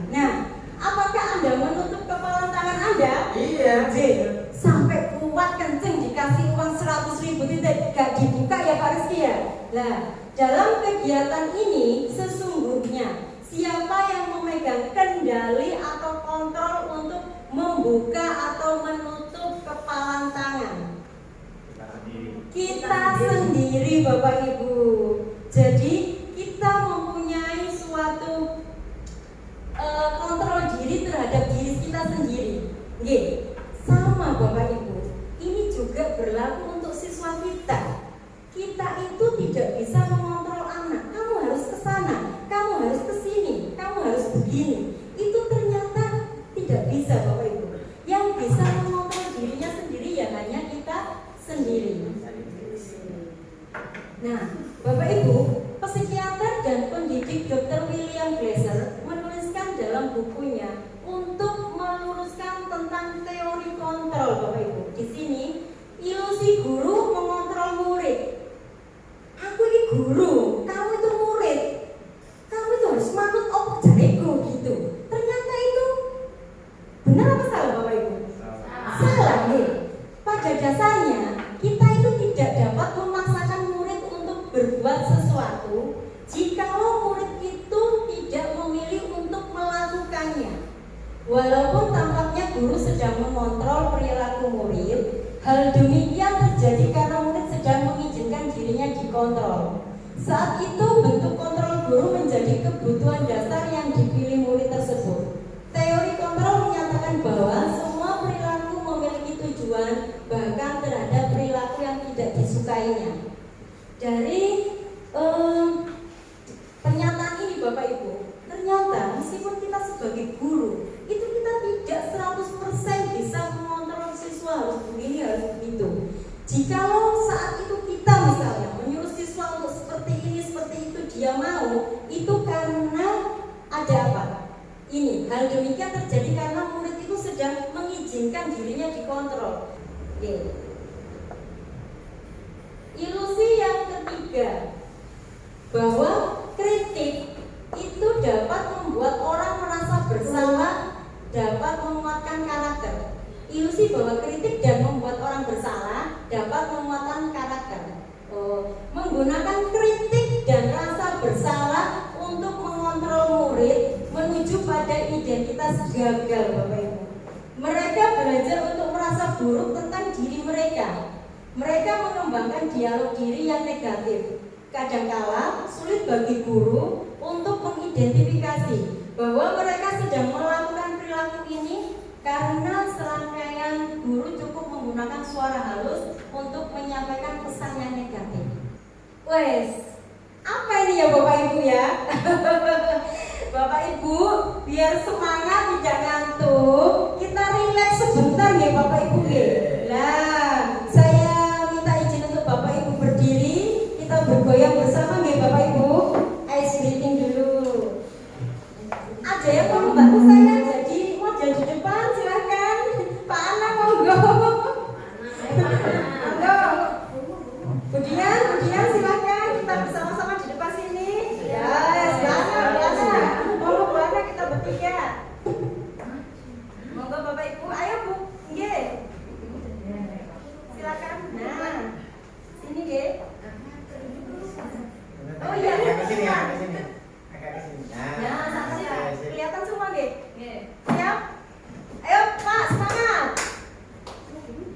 Nah, apakah Anda menutup kepala tangan Anda? Iya. Sampai kuat kenceng dikasih uang 100.000 tidak gak dibuka ya Pak Rizky ya? Nah, dalam kegiatan ini sesungguhnya siapa yang memegang kendali atau kontrol untuk membuka atau menutup kepala tangan? Kita sendiri Bapak Ibu. Jadi kita mempunyai suatu kontrol diri terhadap diri kita sendiri. Sama Bapak Ibu. Ini juga berlaku untuk siswa kita. Kita itu tidak bisa mengontrol anak. Kamu harus ke sana, kamu harus ke sini, kamu harus begini. Itu ternyata tidak bisa Bapak Ibu. Yang bisa mengontrol dirinya sendiri ya hanya kita sendiri. Nah, Bapak Ibu, psikiater dan pendidik Dr. William Glasser menuliskan dalam bukunya untuk meluruskan tentang teori kontrol Bapak Ibu. Di sini ilusi guru mengontrol murid. Aku ini guru, kamu itu murid. membuat sesuatu, jikalau murid itu tidak memilih untuk melakukannya. Walaupun tampaknya guru sedang mengontrol perilaku murid, hal demikian terjadi karena murid sedang mengizinkan dirinya dikontrol. Saat itu bentuk kontrol guru menjadi kebutuhan dasar yang dipilih murid tersebut. Teori kontrol menyatakan bahwa semua perilaku memiliki tujuan, bahkan terhadap perilaku yang tidak disukainya. Dari pernyataan ini Bapak Ibu, ternyata meskipun kita sebagai guru, itu kita tidak 100% bisa mengontrol siswa harus begini, harus begitu. Jikalau saat itu kita misalnya menyuruh siswa untuk seperti ini, seperti itu, dia mau, itu karena ada apa? Ini, hal demikian terjadi karena murid itu sedang mengizinkan dirinya dikontrol. Oke. Ilusi yang ketiga, bahwa kritik itu dapat membuat orang merasa bersalah, dapat menguatkan karakter. Ilusi bahwa kritik dan membuat orang bersalah dapat menguatkan karakter. Menggunakan kritik dan rasa bersalah untuk mengontrol murid menuju pada identitas gagal, Bapak Ibu. Mereka belajar untuk merasa buruk tentang diri mereka. Mereka mengembangkan dialog diri yang negatif. Kadangkala sulit bagi guru untuk mengidentifikasi bahwa mereka sedang melakukan perilaku ini karena serangkaian guru cukup menggunakan suara halus untuk menyampaikan pesan yang negatif. Wes, apa ini ya Bapak Ibu ya? Bapak Ibu, biar semangat tidak ngantuk, kita rileks sebentar ya Bapak Ibu ya. Nah, saya minta izin untuk Bapak Ibu berdiri, kita bergoyang bersama ya Bapak Ibu. Ice breathing dulu. Ada yang mau membantu saya jadi model di depan, silakan. Pak Ana monggo. Monggo. Budian silakan, kita bersama-sama di depan sini. Ya, silakan. Monggo Bu Ana, kita bertiga. Monggo Bapak Ibu, ayo Bu. Nggih. Silakan. Nah, sini nggih. Oh iya, ke sini. Ya, kelihatan semua nggih. Siap? Ayo Pak, semangat.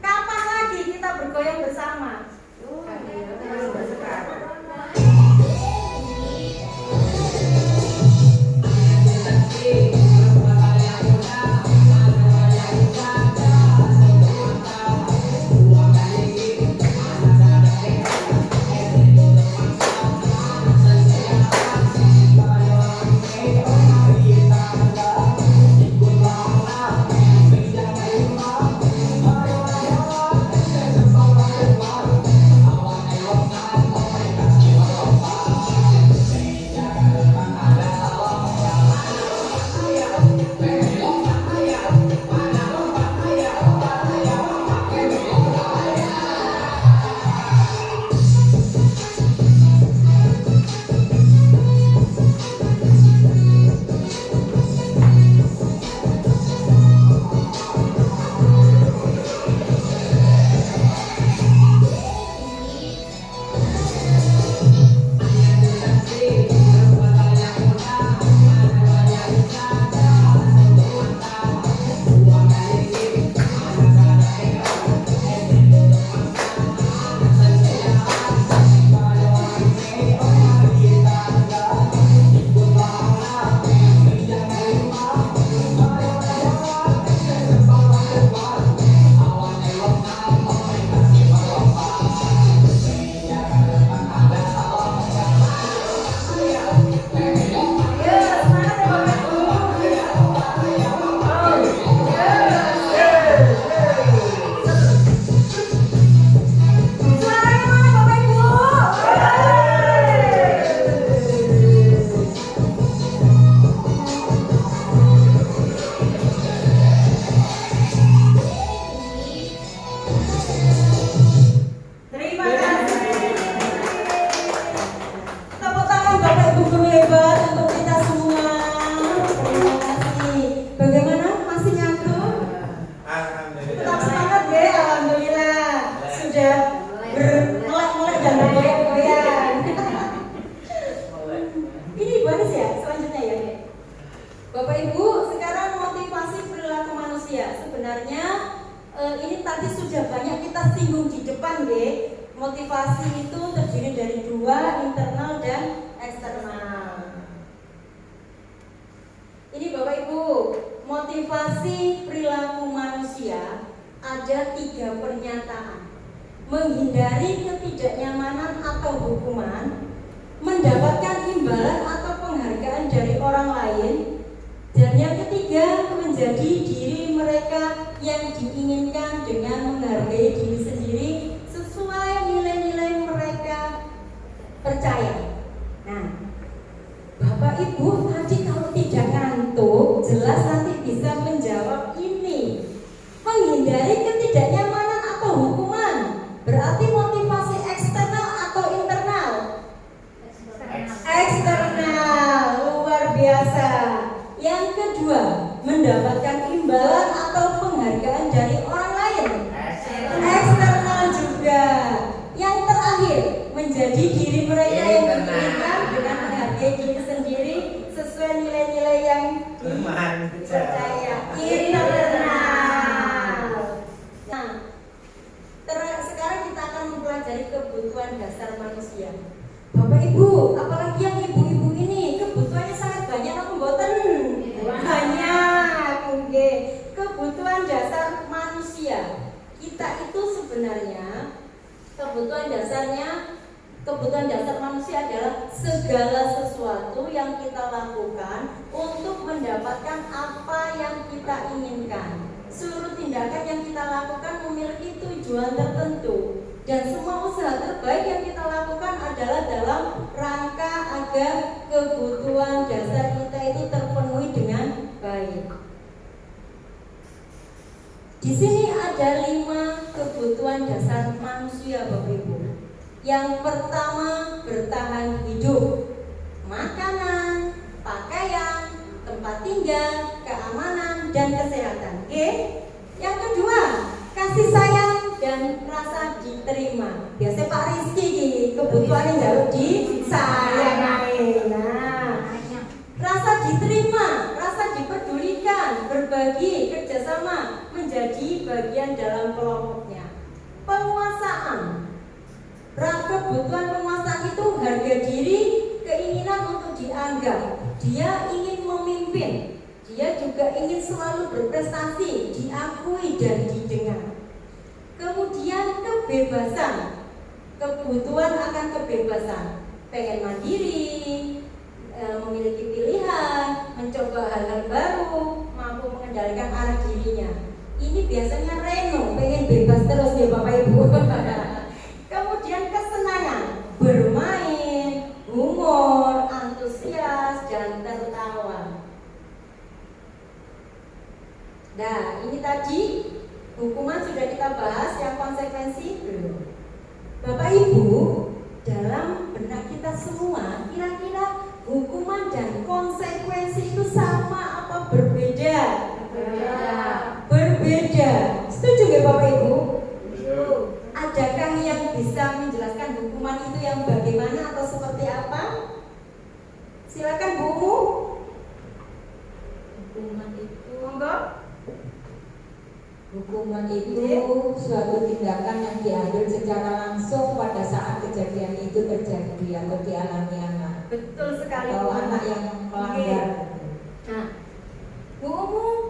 Kapan lagi kita bergoyang bersama? tadi sudah banyak kita singgung di depan deh. Motivasi itu terdiri dari dua, internal dan eksternal. Ini Bapak Ibu, motivasi perilaku manusia ada 3 pernyataan. Menghindari ketidaknyamanan atau hukuman, mendapatkan imbalan atau penghargaan dari orang lain, dan yang ketiga, menjadi diri mereka yang diinginkan dengan menghargai diri sendiri sesuai nilai-nilai mereka percaya. Nah, Bapak Ibu tadi kalau tidak ngantuk, jelas nanti bisa menjawab ini. Menghindari ketidaknyamanan atau hukuman, berarti motivasi eksternal atau internal? Eksternal, luar biasa. Yang kedua, mendapatkan imbalan atau penghargaan dari orang lain. Eksternal juga. Yang terakhir, menjadi diri mereka yang diinginkan dengan menghargai diri sendiri sesuai nilai-nilai yang dipercaya. Internal. Nah, sekarang kita akan mempelajari kebutuhan dasar manusia. Bapak Ibu, apalagi yang ibu-ibu ini kebutuhannya sangat banyak apa mboten? Banyak. Oke. Kebutuhan dasar manusia. Kita itu sebenarnya kebutuhan dasar manusia adalah segala sesuatu yang kita lakukan untuk mendapatkan apa yang kita inginkan. Seluruh tindakan yang kita lakukan memiliki tujuan tertentu. Dan semua usaha terbaik yang kita lakukan adalah dalam rangka agar kebutuhan dasar kita itu terpenuhi dengan baik. Di sini ada 5 kebutuhan dasar manusia, Bapak Ibu. Yang pertama, bertahan hidup, makanan, pakaian, tempat tinggal, keamanan, dan kesehatan. Oke? Yang kedua, kasih sayang dan rasa diterima. Biasanya Pak Rizky kebutuhannya jauh disayangi. Nah, rasa diterima, rasa diperdulikan, berbagi, kerjasama menjadi bagian dalam kelompoknya. Penguasaan, kebutuhan penguasaan itu harga diri, keinginan untuk dianggap. Dia ingin memimpin, dia juga ingin selalu berprestasi, diakui dan didengar. Kemudian kebebasan, kebutuhan akan kebebasan, pengen mandiri, memiliki pilihan, mencoba hal-hal baru, mampu mengendalikan arah dirinya. Ini biasanya Reno, pengen bebas terus ya Bapak Ibu. Kemudian kesenangan, bermain, humor, antusias, dan tertawa. Nah, ini tadi hukuman sudah kita bahas, yang konsekuensi belum. Bapak Ibu, dalam benak kita semua, kira-kira hukuman dan konsekuensi itu sama apa berbeda? Berbeda. Setuju nggak Bapak Ibu? Adakah yang bisa menjelaskan hukuman itu yang bagaimana atau seperti apa? Silakan Bu. Hukuman itu, Monggo. hukuman itu suatu tindakan yang diambil secara langsung pada saat kejadian itu terjadi atau dialami anak. Betul sekali. Atau anak yang melanggar. Nah, Bu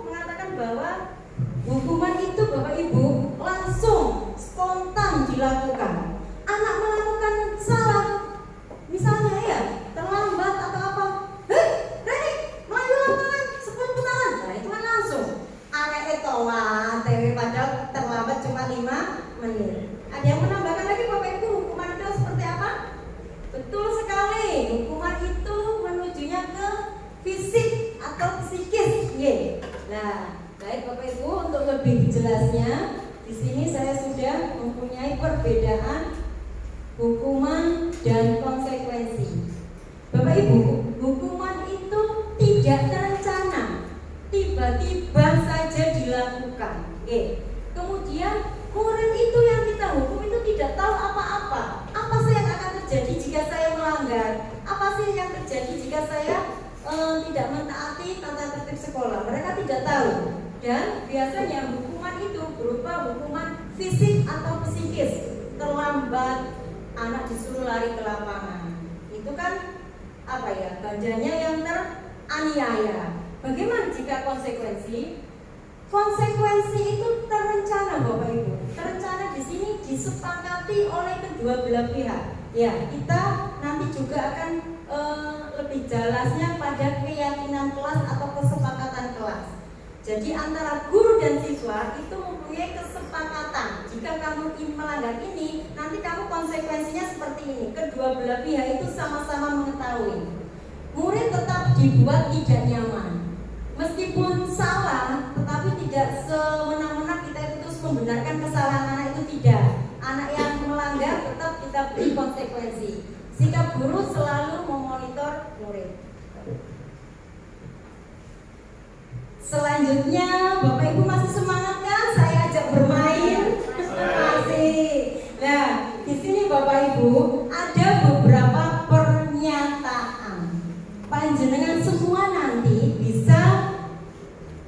mengatakan bahwa hukuman itu Bapak Ibu langsung spontan dilakukan. Anak melakukan salah, misalnya ya terlambat atau apa, Reni melayu lapangan 10 putaran. Nah itu kan langsung. Anak itu padahal terlambat cuma 5 menit. Ada yang menambahkan lagi Bapak Ibu, hukuman itu seperti apa? Betul sekali, hukuman itu menujunya ke fisik atau psikis. Nah, baik Bapak Ibu, untuk lebih jelasnya di sini saya sudah mempunyai perbedaan hukuman dan konsekuensi. Bapak Ibu, hukuman itu tidak terencana, tiba-tiba saja dilakukan. Kemudian murid itu yang kita hukum itu tidak tahu apa-apa. Apa sih yang akan terjadi jika saya melanggar? Apa sih yang terjadi jika saya tidak mentaati tata tertib sekolah? Mereka tidak tahu. Dan biasanya hukuman itu berupa hukuman fisik atau psikis. Terlambat, anak disuruh lari ke lapangan. Itu kan apa ya? Ganjanya yang teraniaya. Bagaimana jika konsekuensi? Konsekuensi itu terencana, Bapak Ibu. Terencana di sini disepakati oleh kedua belah pihak. Ya, kita nanti juga akan lebih jelasnya pada keyakinan kelas atau kesepakatan kelas. Jadi antara guru dan siswa itu mempunyai kesepakatan. Jika kamu melanggar ini, nanti kamu konsekuensinya seperti ini. Kedua belah pihak itu sama-sama mengetahui. Murid tetap dibuat tidak nyaman. Meskipun salah, tetapi tidak semena-mena kita terus membenarkan kesalahan anak itu, tidak. Anak yang melanggar tetap kita beri konsekuensi. Sikap guru selalu memonitor murid. Selanjutnya, Bapak Ibu masih semangat kan? Saya ajak bermain. Masih. Nah, di sini Bapak Ibu ada beberapa pernyataan. Panjenengan semua nanti bisa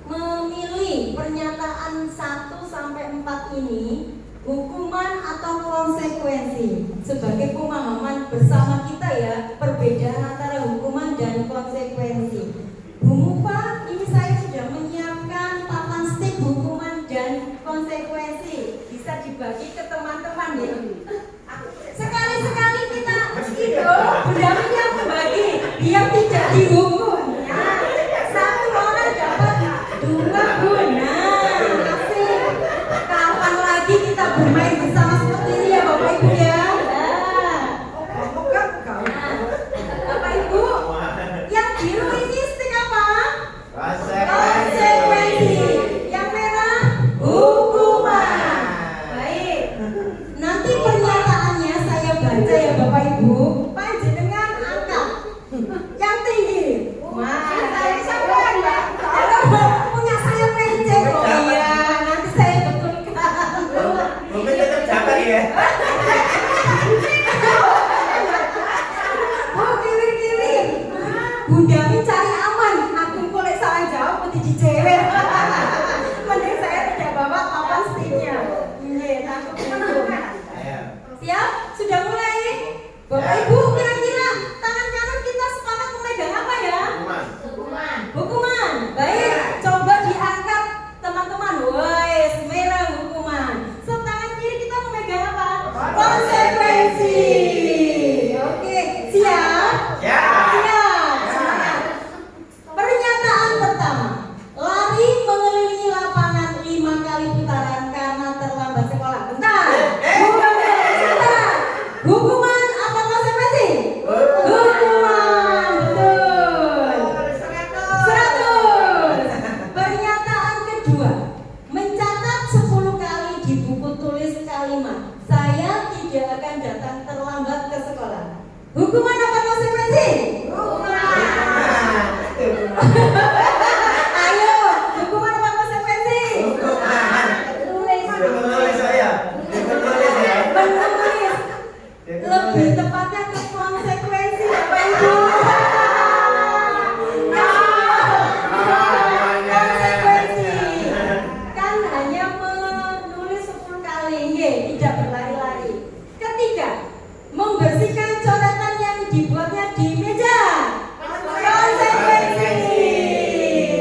memilih pernyataan 1 sampai 4 ini, hukuman atau konsekuensi, sebagai pemahaman bersama kita ya, perbedaan antara hukuman dan konsekuensi. Bu Mufa, ini saya sudah menyiapkan papan stik hukuman dan konsekuensi. Bisa dibagi ke teman-teman ya. Sekali-sekali kita Bendamin yang membagi, dia tidak dihukum. Nah, 1 orang dapat 2 guna. Asik. Kapan lagi kita bermain bersama seperti ini ya Bapak Ibu ya? Bapak Ibu, yang biru ini stik apa? Konsekuensi. Yang merah hukuman. Baik. Nanti pernyataannya saya baca ya Bapak Ibu. Panjenengan angkat yang tinggi. Wah, punya saya pendek. Oh iya, nanti saya betulkan. Mungkin tetap jabat ya. Oh, kiri-kiri. Bunda ini cari aman. Aku boleh salah jawab putih di cewek. Mending saya tidak bawa papan stiknya. Iya, takut menentukan. Siap? Sudah mulai? Bapak Ibu, kira-kira tangan kanan kita sepakat memegang apa ya? Hukuman. Baik, coba diangkat teman-teman. Wes, merah hukuman. Tangan kiri kita memegang apa? Konsekuensi. Oke, siap? Siap. Semangat. Pernyataan pertama. Lari mengelilingi lapangan 5 kali putaran karena terlambat sekolah. Bentar. Bentar. Hukuman apa konsekuensi? Hukuman. Betul. 100. Pernyataan kedua. Mencatat 10 kali di buku tulis kalimat. Saya tidak akan datang terlambat ke sekolah. Hukuman apa konsekuensi? Hukuman. Ayo, hukuman apa konsekuensi? Menulis saya. Menulis ya. Menulis. Lebih tepatnya ke konsekuensi Bapak Ibu. Konsekuensi. Kan hanya menulis 10 kali, tidak berlari-lari. Ketiga, membersihkan coretan yang dibuatnya di meja. Konsekuensi.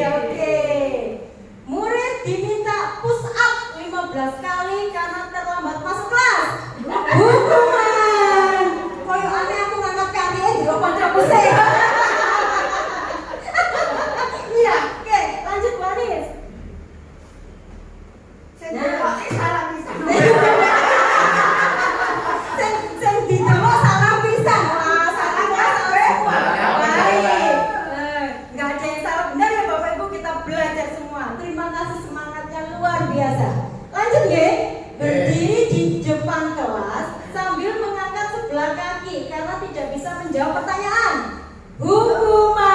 Oke. Murid diminta push up 15 kali karena terlambat masuk kelas. Hukuman. Koyo aneh aku ngangkat kaki di opan pusing. Iya, oke, lanjut Bu Anis. Sing didelok salah pisan. Wah, salah semua. Baik. Enggak ada yang salah benar ya Bapak Ibu, kita belajar semua. Terima kasih, semangatnya luar biasa. Lanjut ya. Berdiri di depan kelas sambil mengangkat sebelah kaki karena tidak bisa menjawab pertanyaan. Hukuman.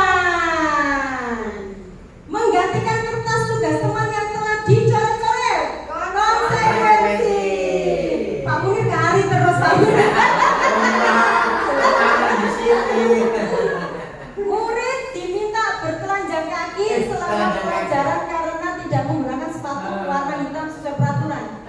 Menggantikan kertas tugas teman yang telah dicoret-coret. Konsekuensi. Pak Munir kari terus Pak Munir. Murid diminta bertelanjang kaki selama pelajaran karena tidak menggunakan sepatu warna hitam sesuai peraturan.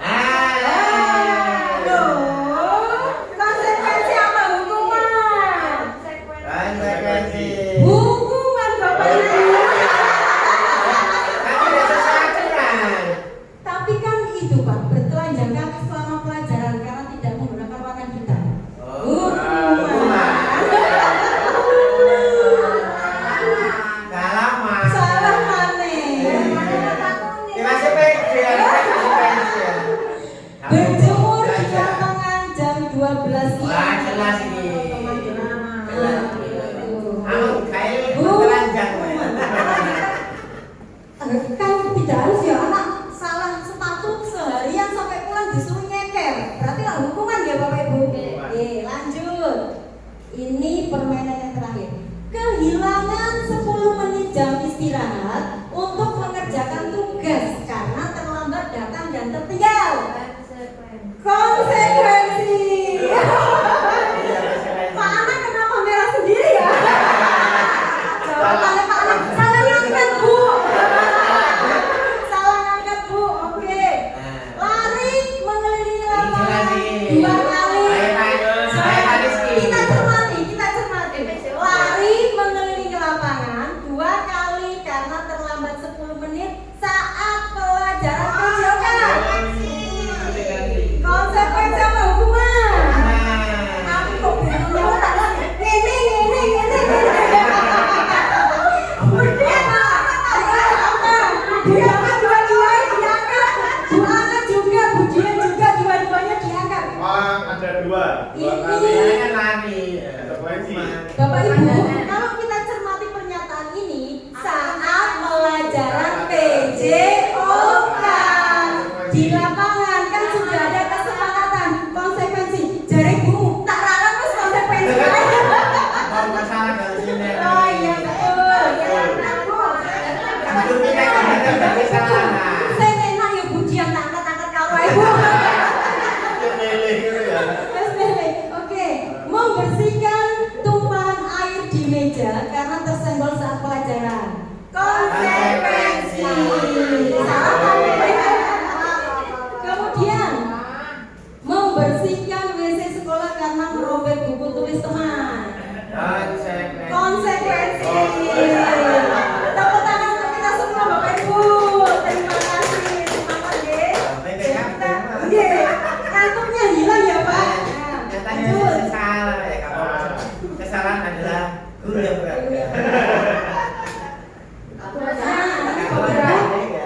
Ini permainan yang terakhir. Kehilangan 10 menit jam istirahat untuk mengerjakan tugas karena terlambat datang dan tertinggal. Konsekuensi. Pak Anak kenapa merah sendiri ya? Jawabannya Pak Anak salah ngangkat Bu. Salah ngangkat Bu. Oke. Lari mengelilingi lapangan 2 kali. Kita cermati. Lari mengelilingi lapangan 2 kali karena terlambat 10 menit saat pelajaran PJOK. Konsekuensi apa hukuman? Aku kok bingung jawab tadi. Ini. Kemudian diangkat dua-duanya diangkat. Bu Ana juga, Bu Dian juga, dua-duanya diangkat. Ada dua kali. Ini Lari. Konsekuensi. Bapak Ibu, kalau kita cermati pernyataan ini saat pelajaran PJOK di lapangan kan sudah ada kesepakatan konsekuensi. Jari Bu, tak rara terus konsekuensi. Mau masalah dari sini. Oh iya betul. Itu kita bagi salah. Saya enak ya Bu Dian angkat kalau Ibu. Milih gitu ya. Oke, membersihkan tumpahan air di meja karena tersenggol saat pelajaran. Konsekuensi. Salah. Kemudian membersihkan WC sekolah karena merobek buku tulis teman. Konsekuensi. Tepuk tangan untuk kita semua Bapak Ibu. Terima kasih. Semangat ya. Kantuknya hilang ya Pak. Lanjut. Kesalahan adalah guru yang berat.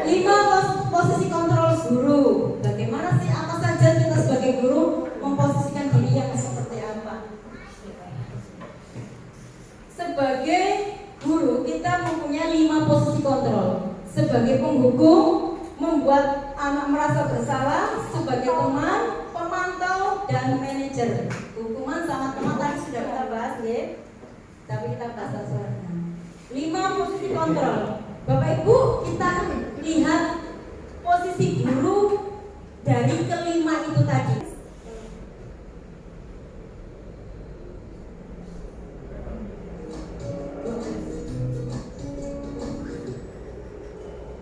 Lima posisi kontrol guru. Bagaimana sih apa saja kita sebagai guru memposisikan diri yang seperti apa? Sebagai guru kita mempunyai 5 posisi kontrol. Sebagai penghukum, membuat anak merasa bersalah. Sebagai teman, pemantau, dan manajer. Hukuman sama teman tadi sudah kita bahas ya. Tapi kita bahas selanjutnya. 5 posisi kontrol. Bapak Ibu, kita lihat posisi guru dari kelima itu tadi.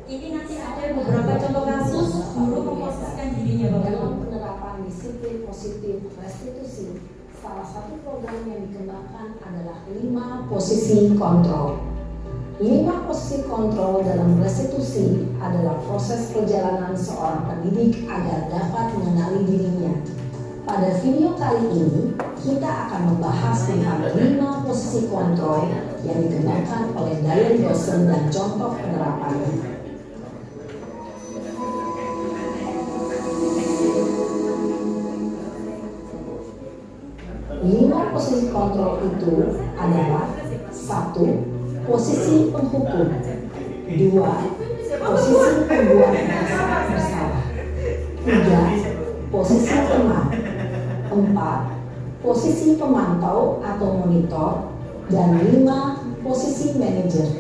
Ini nanti ada beberapa contoh kasus guru memposisikan dirinya Bapak Ibu. Dalam penerapan disiplin positif restitusi, salah satu program yang dikembangkan adalah 5 posisi kontrol. 5 posisi kontrol dalam restitusi adalah proses perjalanan seorang pendidik agar dapat mengenali dirinya. Pada video kali ini, kita akan membahas tentang 5 posisi kontrol yang dikembangkan oleh Dian Rosen dan contoh penerapannya. 5 posisi kontrol itu adalah 1. Posisi penghukum, 2. Posisi pembuat merasa bersalah, 3. Posisi teman, 4. Posisi pemantau atau monitor, dan 5. Posisi manajer.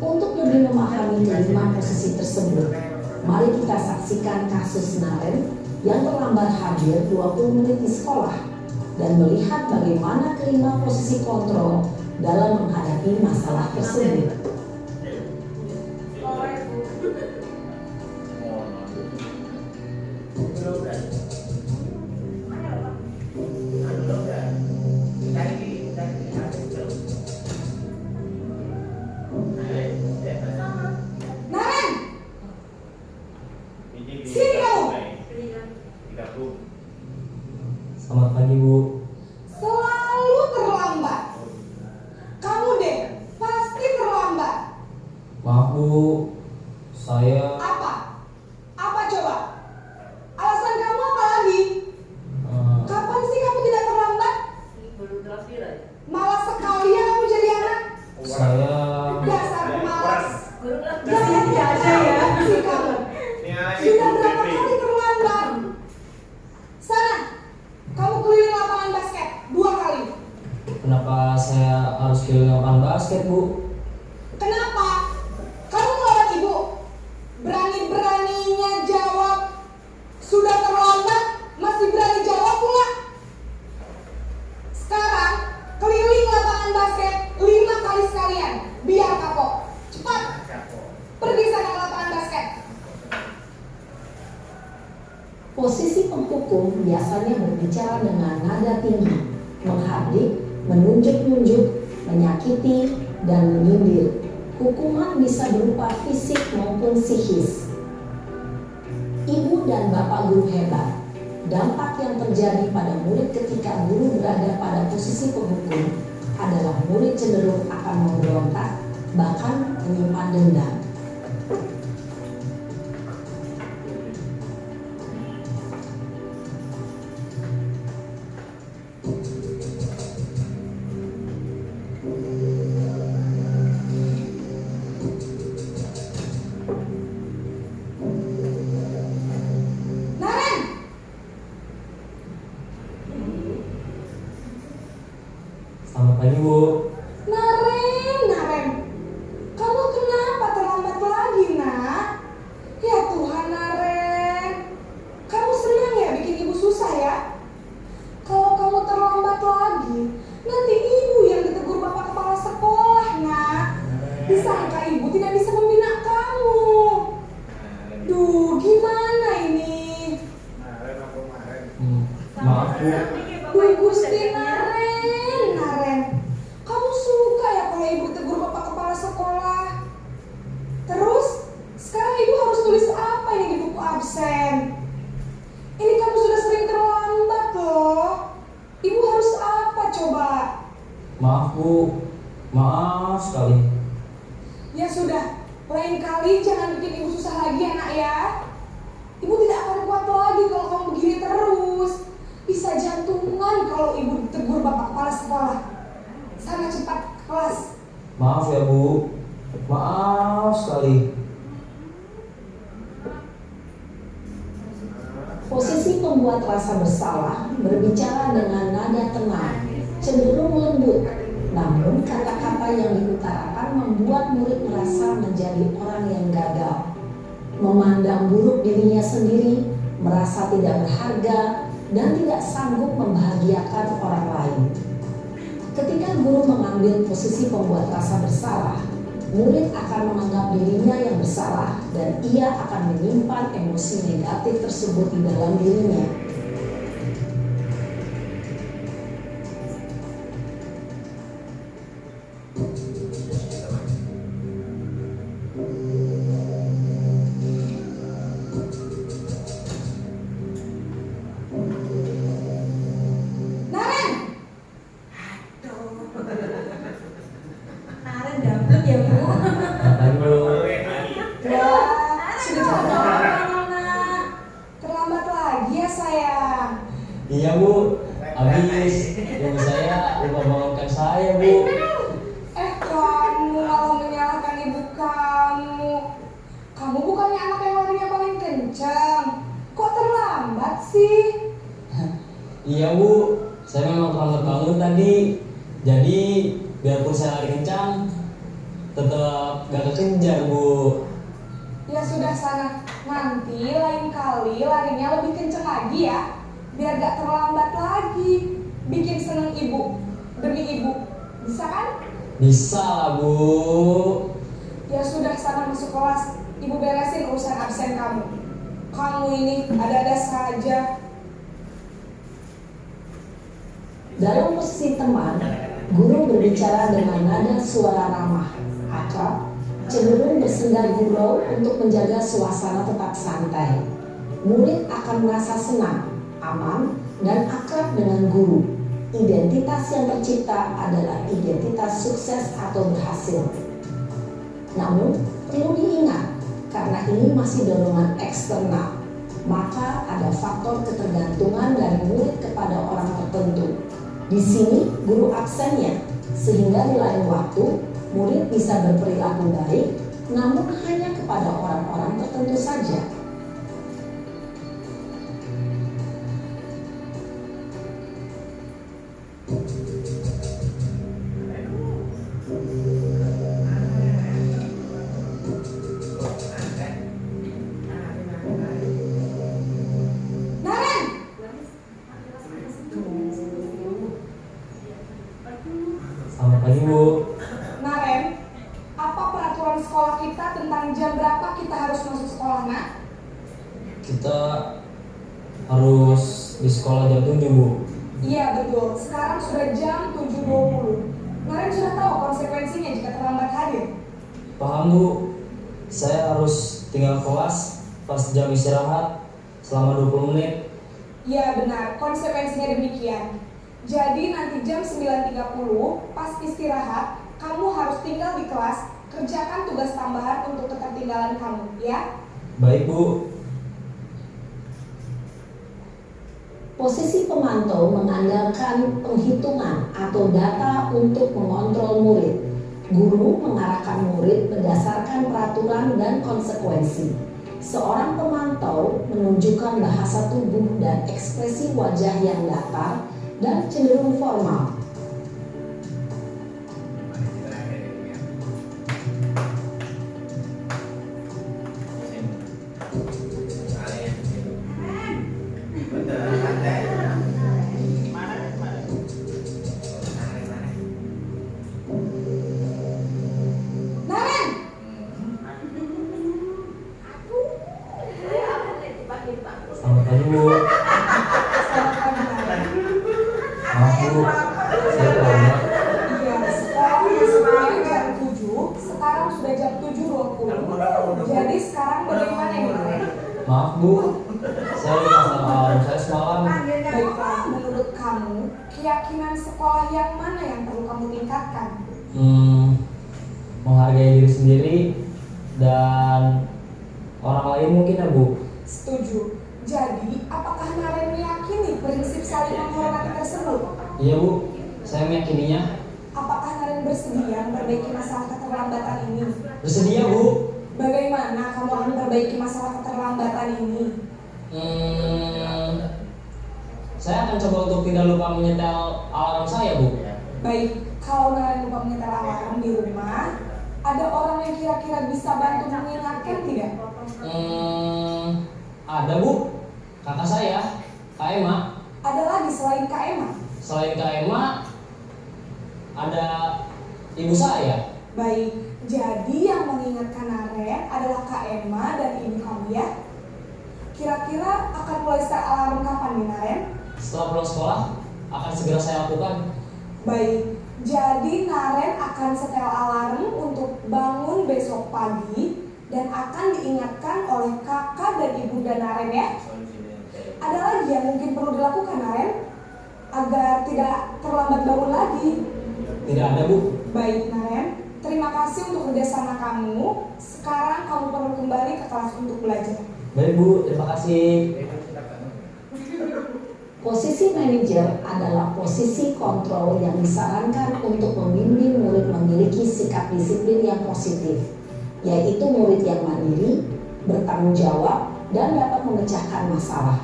Untuk lebih memahami 5 posisi tersebut, mari kita saksikan kasus Naren yang terlambat hadir 20 menit di sekolah dan melihat bagaimana kelima posisi kontrol dalam menghadapi masalah tersebut. Selamat pagi Bu. Selalu terlambat. Kamu deh, pasti terlambat. Kenapa saya harus ke lapangan basket, Bu? Kenapa? Kamu melawan ibu? Berani-beraninya jawab. Sudah terlambat, masih berani jawab pula. Sekarang, keliling lapangan basket 5 kali sekalian. Biar kapok. Cepat. Pergi sana ke lapangan basket. Posisi penghukum biasanya berbicara dengan nada tinggi, menghardik, menunjuk-nunjuk, menyakiti, dan menyindir. Hukuman bisa berupa fisik maupun psikis. Ibu dan bapak guru hebat. Dampak yang terjadi pada murid ketika guru berada pada posisi penghukum adalah murid cenderung akan memberontak, bahkan menyimpan dendam. Naren! Selamat pagi, Bu. Naren. Kamu kenapa terlambat lagi, nak? Ya Tuhan, Naren. Kamu senang ya bikin ibu susah ya? Kalau kamu terlambat lagi, nanti ibu yang ditegur bapak kepala sekolah, nak. Disangka ibu tidak bisa membina kamu. Duh, gimana ini? Maaf, Bu. Duh, Gusti Naren. Kamu suka ya kalau ibu tegur bapak kepala sekolah? Terus, sekarang ibu harus tulis apa ini di buku absen? Ini kamu sudah sering terlambat loh. Ibu harus apa coba? Maaf, Bu. Maaf sekali. Ya sudah, lain kali jangan bikin ibu susah lagi ya nak ya. Ibu tidak akan kuat lagi kalau kamu begini terus. Bisa jantungan kalau ibu ditegur bapak kepala sekolah. Sana cepat ke kelas. Maaf ya, Bu. Maaf sekali. Posisi pembuat rasa bersalah berbicara dengan nada tenang, cenderung lembut. Namun kata-kata yang diutarakan membuat murid merasa menjadi orang yang gagal, memandang buruk dirinya sendiri, merasa tidak berharga, dan tidak sanggup membahagiakan orang lain. Ketika guru mengambil posisi pembuat rasa bersalah, murid akan menganggap dirinya yang bersalah dan ia akan menyimpan emosi negatif tersebut di dalam dirinya. Naren! Naren dapet ya, Bu. Selamat pagi, Bu. Wah, sudah terlambat nak. Terlambat lagi ya sayang. Iya, Bu. Habis ibu saya lupa bangunkan saya, Bu. Kamu malah menyalahkan ibu kamu. Kamu bukannya anak yang larinya paling kencang. Kok terlambat sih? Iya, Bu. Saya memang terlambat bangun tadi. Jadi biarpun saya lari kencang, tetap gak kekejar, Bu. Ya sudah sana. Nanti lain kali larinya lebih kencang lagi ya. Biar gak terlambat lagi. Bikin seneng ibu. Demi ibu. Bisa kan? Bisa lah, Bu. Ya sudah sana masuk kelas. Ibu beresin urusan absen kamu. Kamu ini ada-ada saja. Dalam posisi teman, guru berbicara dengan nada suara ramah, akrab, cenderung bersenda gurau untuk menjaga suasana tetap santai. Murid akan merasa senang, aman, dan akrab dengan guru. Identitas yang tercipta adalah identitas sukses atau berhasil. Namun, perlu diingat, karena ini masih dorongan eksternal, maka ada faktor ketergantungan dari murid kepada orang tertentu. Di sini guru absennya, sehingga di lain waktu murid bisa berperilaku baik, namun hanya kepada orang-orang tertentu saja. Selamat pagi Bu. Naren, apa peraturan sekolah kita tentang jam berapa kita harus masuk sekolah, nak? Kita harus di sekolah jam 7 Bu. Iya betul, sekarang sudah jam 7.20. Naren sudah tahu konsekuensinya jika terlambat hadir. Paham Bu, saya harus tinggal kelas pas jam istirahat selama 20 menit. Iya benar, konsekuensinya demikian. Jadi nanti jam 9.30 pas istirahat, kamu harus tinggal di kelas, kerjakan tugas tambahan untuk ketertinggalan kamu, ya? Baik Bu. Posisi pemantau mengandalkan penghitungan atau data untuk mengontrol murid. Guru mengarahkan murid berdasarkan peraturan dan konsekuensi. Seorang pemantau menunjukkan bahasa tubuh dan ekspresi wajah yang datar dan cenderung formal. Selamat pagi Bu. Maaf Bu, saya terlambat. Iya, sekolah masuknya jam 7, sekarang sudah jam 7.20. Jadi sekarang bagaimana ini, Naren? Maaf Bu, saya lupa alarm saya semalam. Baiklah, menurut kamu, keyakinan sekolah yang mana yang perlu kamu tingkatkan? Menghargai diri sendiri dan orang lain mungkin ya Bu. Setuju. Jadi, apakah Naren meyakini prinsip saling menghormati tersebut? Iya Bu, saya meyakininya. Apakah Naren bersedia memperbaiki masalah keterlambatan ini? Bersedia Bu. Bagaimana kamu akan memperbaiki masalah keterlambatan ini? Saya akan coba untuk tidak lupa menyetel alarm saya Bu. Baik, kalau Naren lupa menyetel alarm di rumah, ada orang yang kira-kira bisa bantu mengingatkan tidak? Ada Bu, kakak saya, Kak Emma. Ada lagi selain Kak Emma? Selain Kak Emma, ada ibu saya. Baik, jadi yang mengingatkan Naren adalah Kak Emma dan ibu kamu ya? Kira-kira akan mulai start alarm kapan nih Naren? Setelah pulang sekolah, akan segera saya lakukan. Baik, jadi Naren akan setel alarm untuk bangun besok pagi dan akan diingatkan oleh kakak dan ibunda Naren ya. Ada lagi yang mungkin perlu dilakukan Naren agar tidak terlambat bangun lagi? Tidak ada Bu. Baik Naren, terima kasih untuk kerjasama kamu. Sekarang kamu perlu kembali ke kelas untuk belajar. Baik Bu, terima kasih. Posisi manajer adalah posisi kontrol yang disarankan untuk membimbing murid memiliki sikap disiplin yang positif, yaitu murid yang mandiri, bertanggung jawab, dan dapat memecahkan masalah.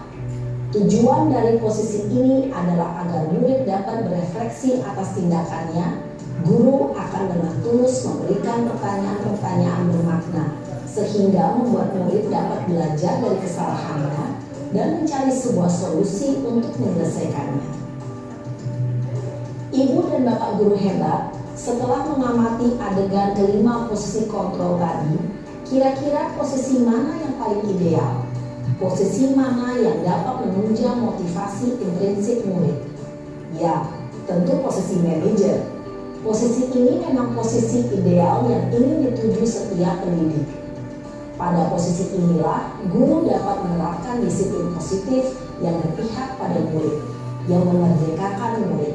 Tujuan dari posisi ini adalah agar murid dapat berefleksi atas tindakannya. Guru akan dengan tulus memberikan pertanyaan-pertanyaan bermakna, sehingga membuat murid dapat belajar dari kesalahannya dan mencari sebuah solusi untuk menyelesaikannya. Ibu dan Bapak guru hebat, setelah mengamati adegan kelima posisi kontrol tadi, kira-kira posisi mana yang paling ideal? Posisi mana yang dapat menunjang motivasi intrinsik murid? Ya, tentu posisi manajer. Posisi ini memang posisi ideal yang ingin dituju setiap pendidik. Pada posisi inilah, guru dapat menerapkan disiplin positif yang berpihak pada murid, yang memerdekakan murid.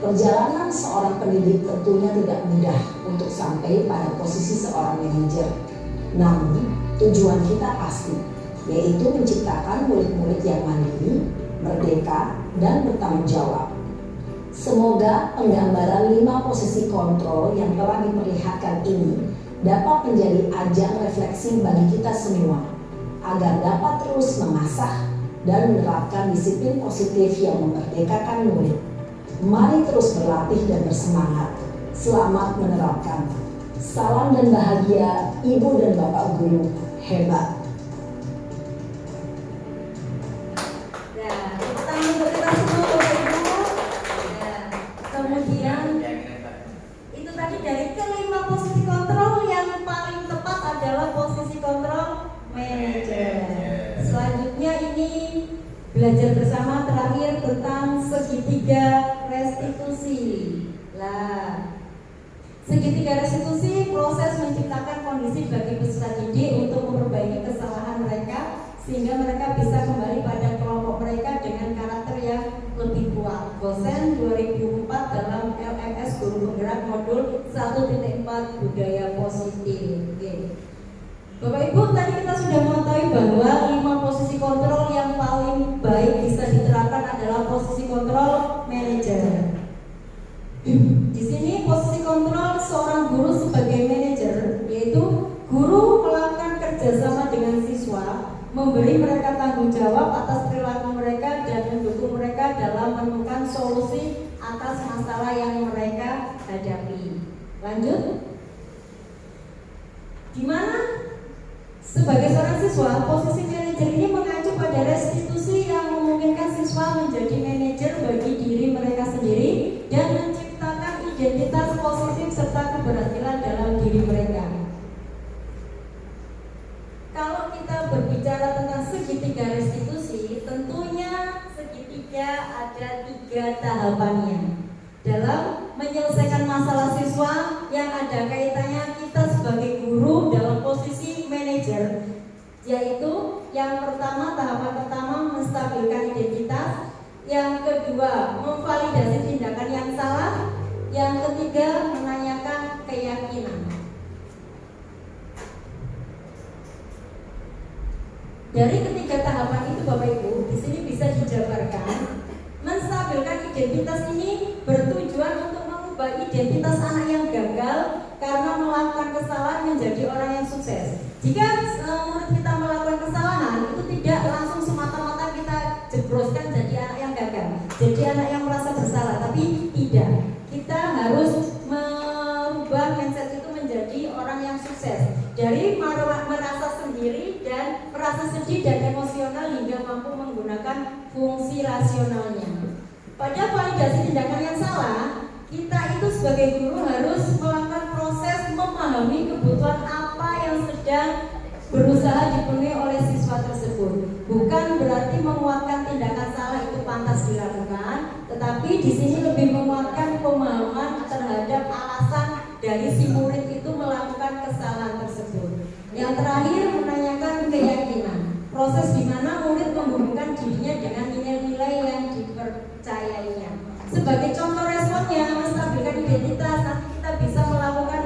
Perjalanan seorang pendidik tentunya tidak mudah untuk sampai pada posisi seorang manajer. Namun, tujuan kita pasti, yaitu menciptakan murid-murid yang mandiri, merdeka, dan bertanggung jawab. Semoga penggambaran 5 posisi kontrol yang telah diperlihatkan ini dapat menjadi ajang refleksi bagi kita semua, agar dapat terus mengasah dan menerapkan disiplin positif yang memerdekakan murid. Mari terus berlatih dan bersemangat. Selamat menerapkan. Salam dan bahagia Ibu dan Bapak guru hebat. Nah, kita memberi kasih dulu Bapak Ibu. Nah, kemudian Kemudian itu tadi dari kelima posisi kontrol, yang paling tepat adalah posisi kontrol manajer. Selanjutnya ini belajar bersama terakhir tentang segitiga restitusi. Lah, segitiga restitusi proses menciptakan kondisi bagi peserta didik untuk memperbaiki kesalahan mereka sehingga mereka bisa kembali pada kelompok mereka dengan karakter yang lebih kuat. Gosen 2004 dalam LMS Guru Penggerak modul 1.4 budaya positif. Oke. Bapak Ibu, tadi kita sudah mengetahui bahwa 5 posisi kontrol yang paling baik bisa diterapkan adalah posisi kontrol manajer. Di sini posisi kontrol seorang guru sebagai manajer, yaitu guru melakukan kerjasama dengan siswa, memberi mereka tanggung jawab atas perilaku mereka dan mendukung mereka dalam menemukan solusi atas masalah yang mereka hadapi. Lanjut. Di mana sebagai seorang siswa, posisi manajer ini mengacu pada restitusi yang memungkinkan siswa menjadi manajer bagi diri mereka sendiri dan menciptakan identitas positif serta keberhasilan dalam diri mereka. Kalau kita berbicara tentang segitiga restitusi, tentunya segitiga ada 3 tahapannya. Dalam menyelesaikan masalah siswa yang ada kaitannya kita sebagai guru dalam posisi manajer, yaitu yang pertama, tahapan pertama menstabilkan identitas, yang kedua memvalidasi tindakan yang salah, yang ketiga menanyakan keyakinan. Dari ketiga tahapan itu Bapak Ibu, di sini bisa dijabarkan. Menstabilkan identitas ini bertujuan untuk mengubah identitas anak yang gagal karena melakukan kesalahan menjadi orang yang sukses. Jika murid kita melakukan kesalahan, itu tidak langsung semata-mata kita jebroskan jadi anak yang gagal, jadi anak yang merasa bersalah, tapi tidak. Kita harus merubah mindset itu menjadi orang yang sukses. Dari merasa sendiri dan merasa sedih dan emosional hingga mampu menggunakan fungsi rasionalnya. Pada validasi tindakan yang salah, kita itu sebagai guru harus melakukan proses memahami kebutuhan apa yang sedang berusaha dipenuhi oleh siswa tersebut. Bukan berarti menguatkan tindakan salah itu pantas dilakukan, tetapi di sini lebih menguatkan pemahaman terhadap alasan dari si murid itu melakukan kesalahan tersebut. Yang terakhir, menanyakan keyakinan. Proses di mana murid menghubungkan dirinya dengan nilai-nilai yang dipercayainya. Sebagai contoh responnya, menstabilkan identitas, nanti kita bisa melakukan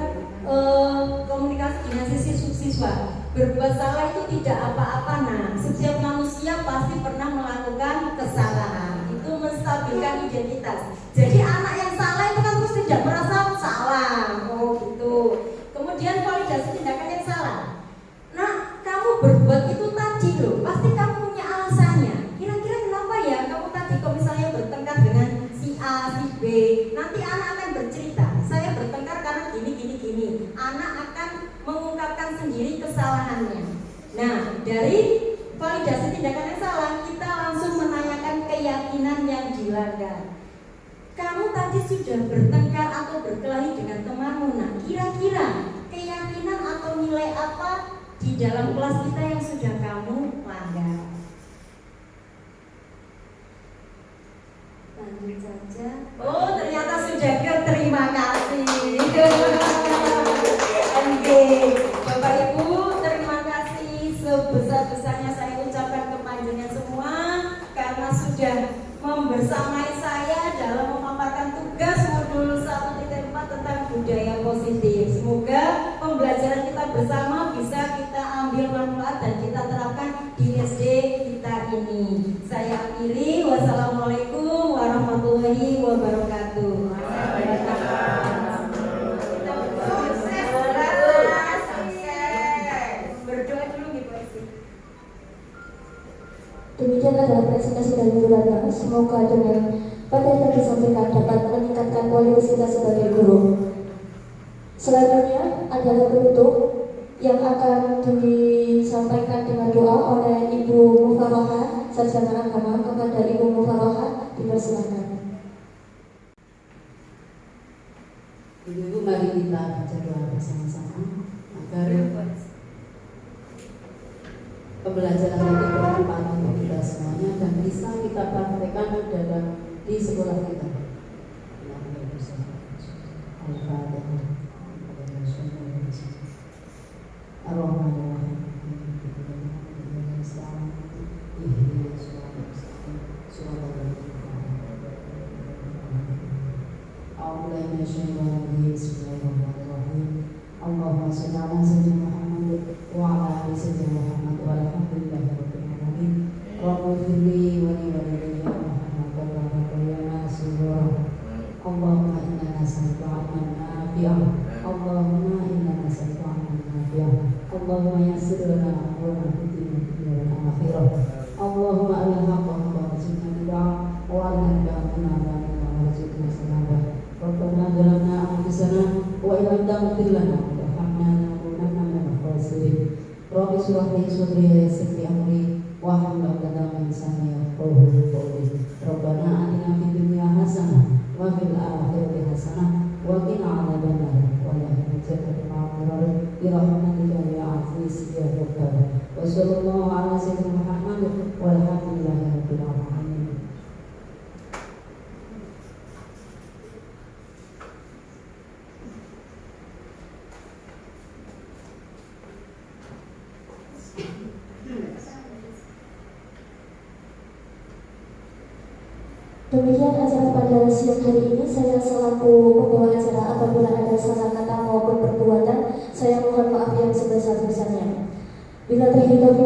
komunikasi dengan siswa. Berbuat salah itu tidak apa-apa, nah. Setiap manusia pasti pernah melakukan kesalahan. Itu menstabilkan identitas. Jadi anak yang salah itu kan terus tidak merasa salah. Oh gitu. Kemudian validasi tindakan yang salah. Nah, kamu berbuat itu tadi loh, pasti kamu punya alasannya. Kira-kira kenapa ya kamu tadi kalau misalnya bertengkar dengan si A, si B, nanti anak akan bercerita, saya bertengkar karena gini. Anak akan mengungkapkan sendiri kesalahannya. Nah, dari validasi tindakan yang salah, kita langsung menanyakan keyakinan yang dilanggar. Kamu tadi sudah bertengkar atau berkelahi dengan temanmu. Nah, kira-kira keyakinan atau nilai apa di dalam kelas kita yang sudah kamu langgar? Lanjut saja. Oh, ternyata sudah ke. Terima kasih. Oke, Bapak Ibu, terima kasih sebesar-besarnya saya ucapkan kepada semua karena sudah membersamai saya dalam memaparkan tugas modul 1.4 tentang budaya positif. Semoga pembelajaran kita bersama bisa kita ambil manfaat dan kita terapkan di SD kita ini. Saya akhiri, wassalamualaikum warahmatullahi wabarakatuh. Demikian adalah presentasi dari Bu Ratna. Semoga dengan materi yang disampaikan dapat meningkatkan kualitas kita sebagai guru. Selanjutnya adalah penutup yang akan disampaikan dengan doa oleh Ibu Mufarohah, sarjana agama. Kepada Ibu Mufarohah dipersilakan. Ibu-ibu, mari kita baca doa bersama-sama agar pembelajaran ini bermanfaat untuk kita semuanya dan bisa kita praktekkan di sekolah kita. Allahumma shalli ala sayyidina Muhammad wa ala ali sayyidina Muhammad walhamdulillahi rabbil alamin. Rabbi firli wa li walidayya Muhammad wa barik surah. Allahumma inna nas'aluka 'ilman nafi'an. Allahumma inna nas'aluka 'ilman nafi'an. Allahumma yassir lana umurana fid dunya wal akhirah. Allahumma al-haqqa warzuqna bid'ah wa al-batina warzuqna salabah. Rabbana zalamna anfusana wa illam taghfir lana wa tarhamna lanakunanna minal khasirin. Rabbi shrah li sadri wa yassir li amri wahlul 'uqdatam min lisani yafqahu qawli. Rabbana atina fid dunya hasanah wa fil akhirati hasanah wa qina 'adzabannar wa la tuzigh bi rahmatika ya aziz ya ghaffar. Wa sallallahu ala sayyidina Muhammad walhamdulillahi rabbil alamin. Demikian acara pada siang hari ini. Saya selaku pembawa acara, apabila ada salah kata maupun perbuatan, saya mohon maaf yang sebesar-besarnya. Bila terhitung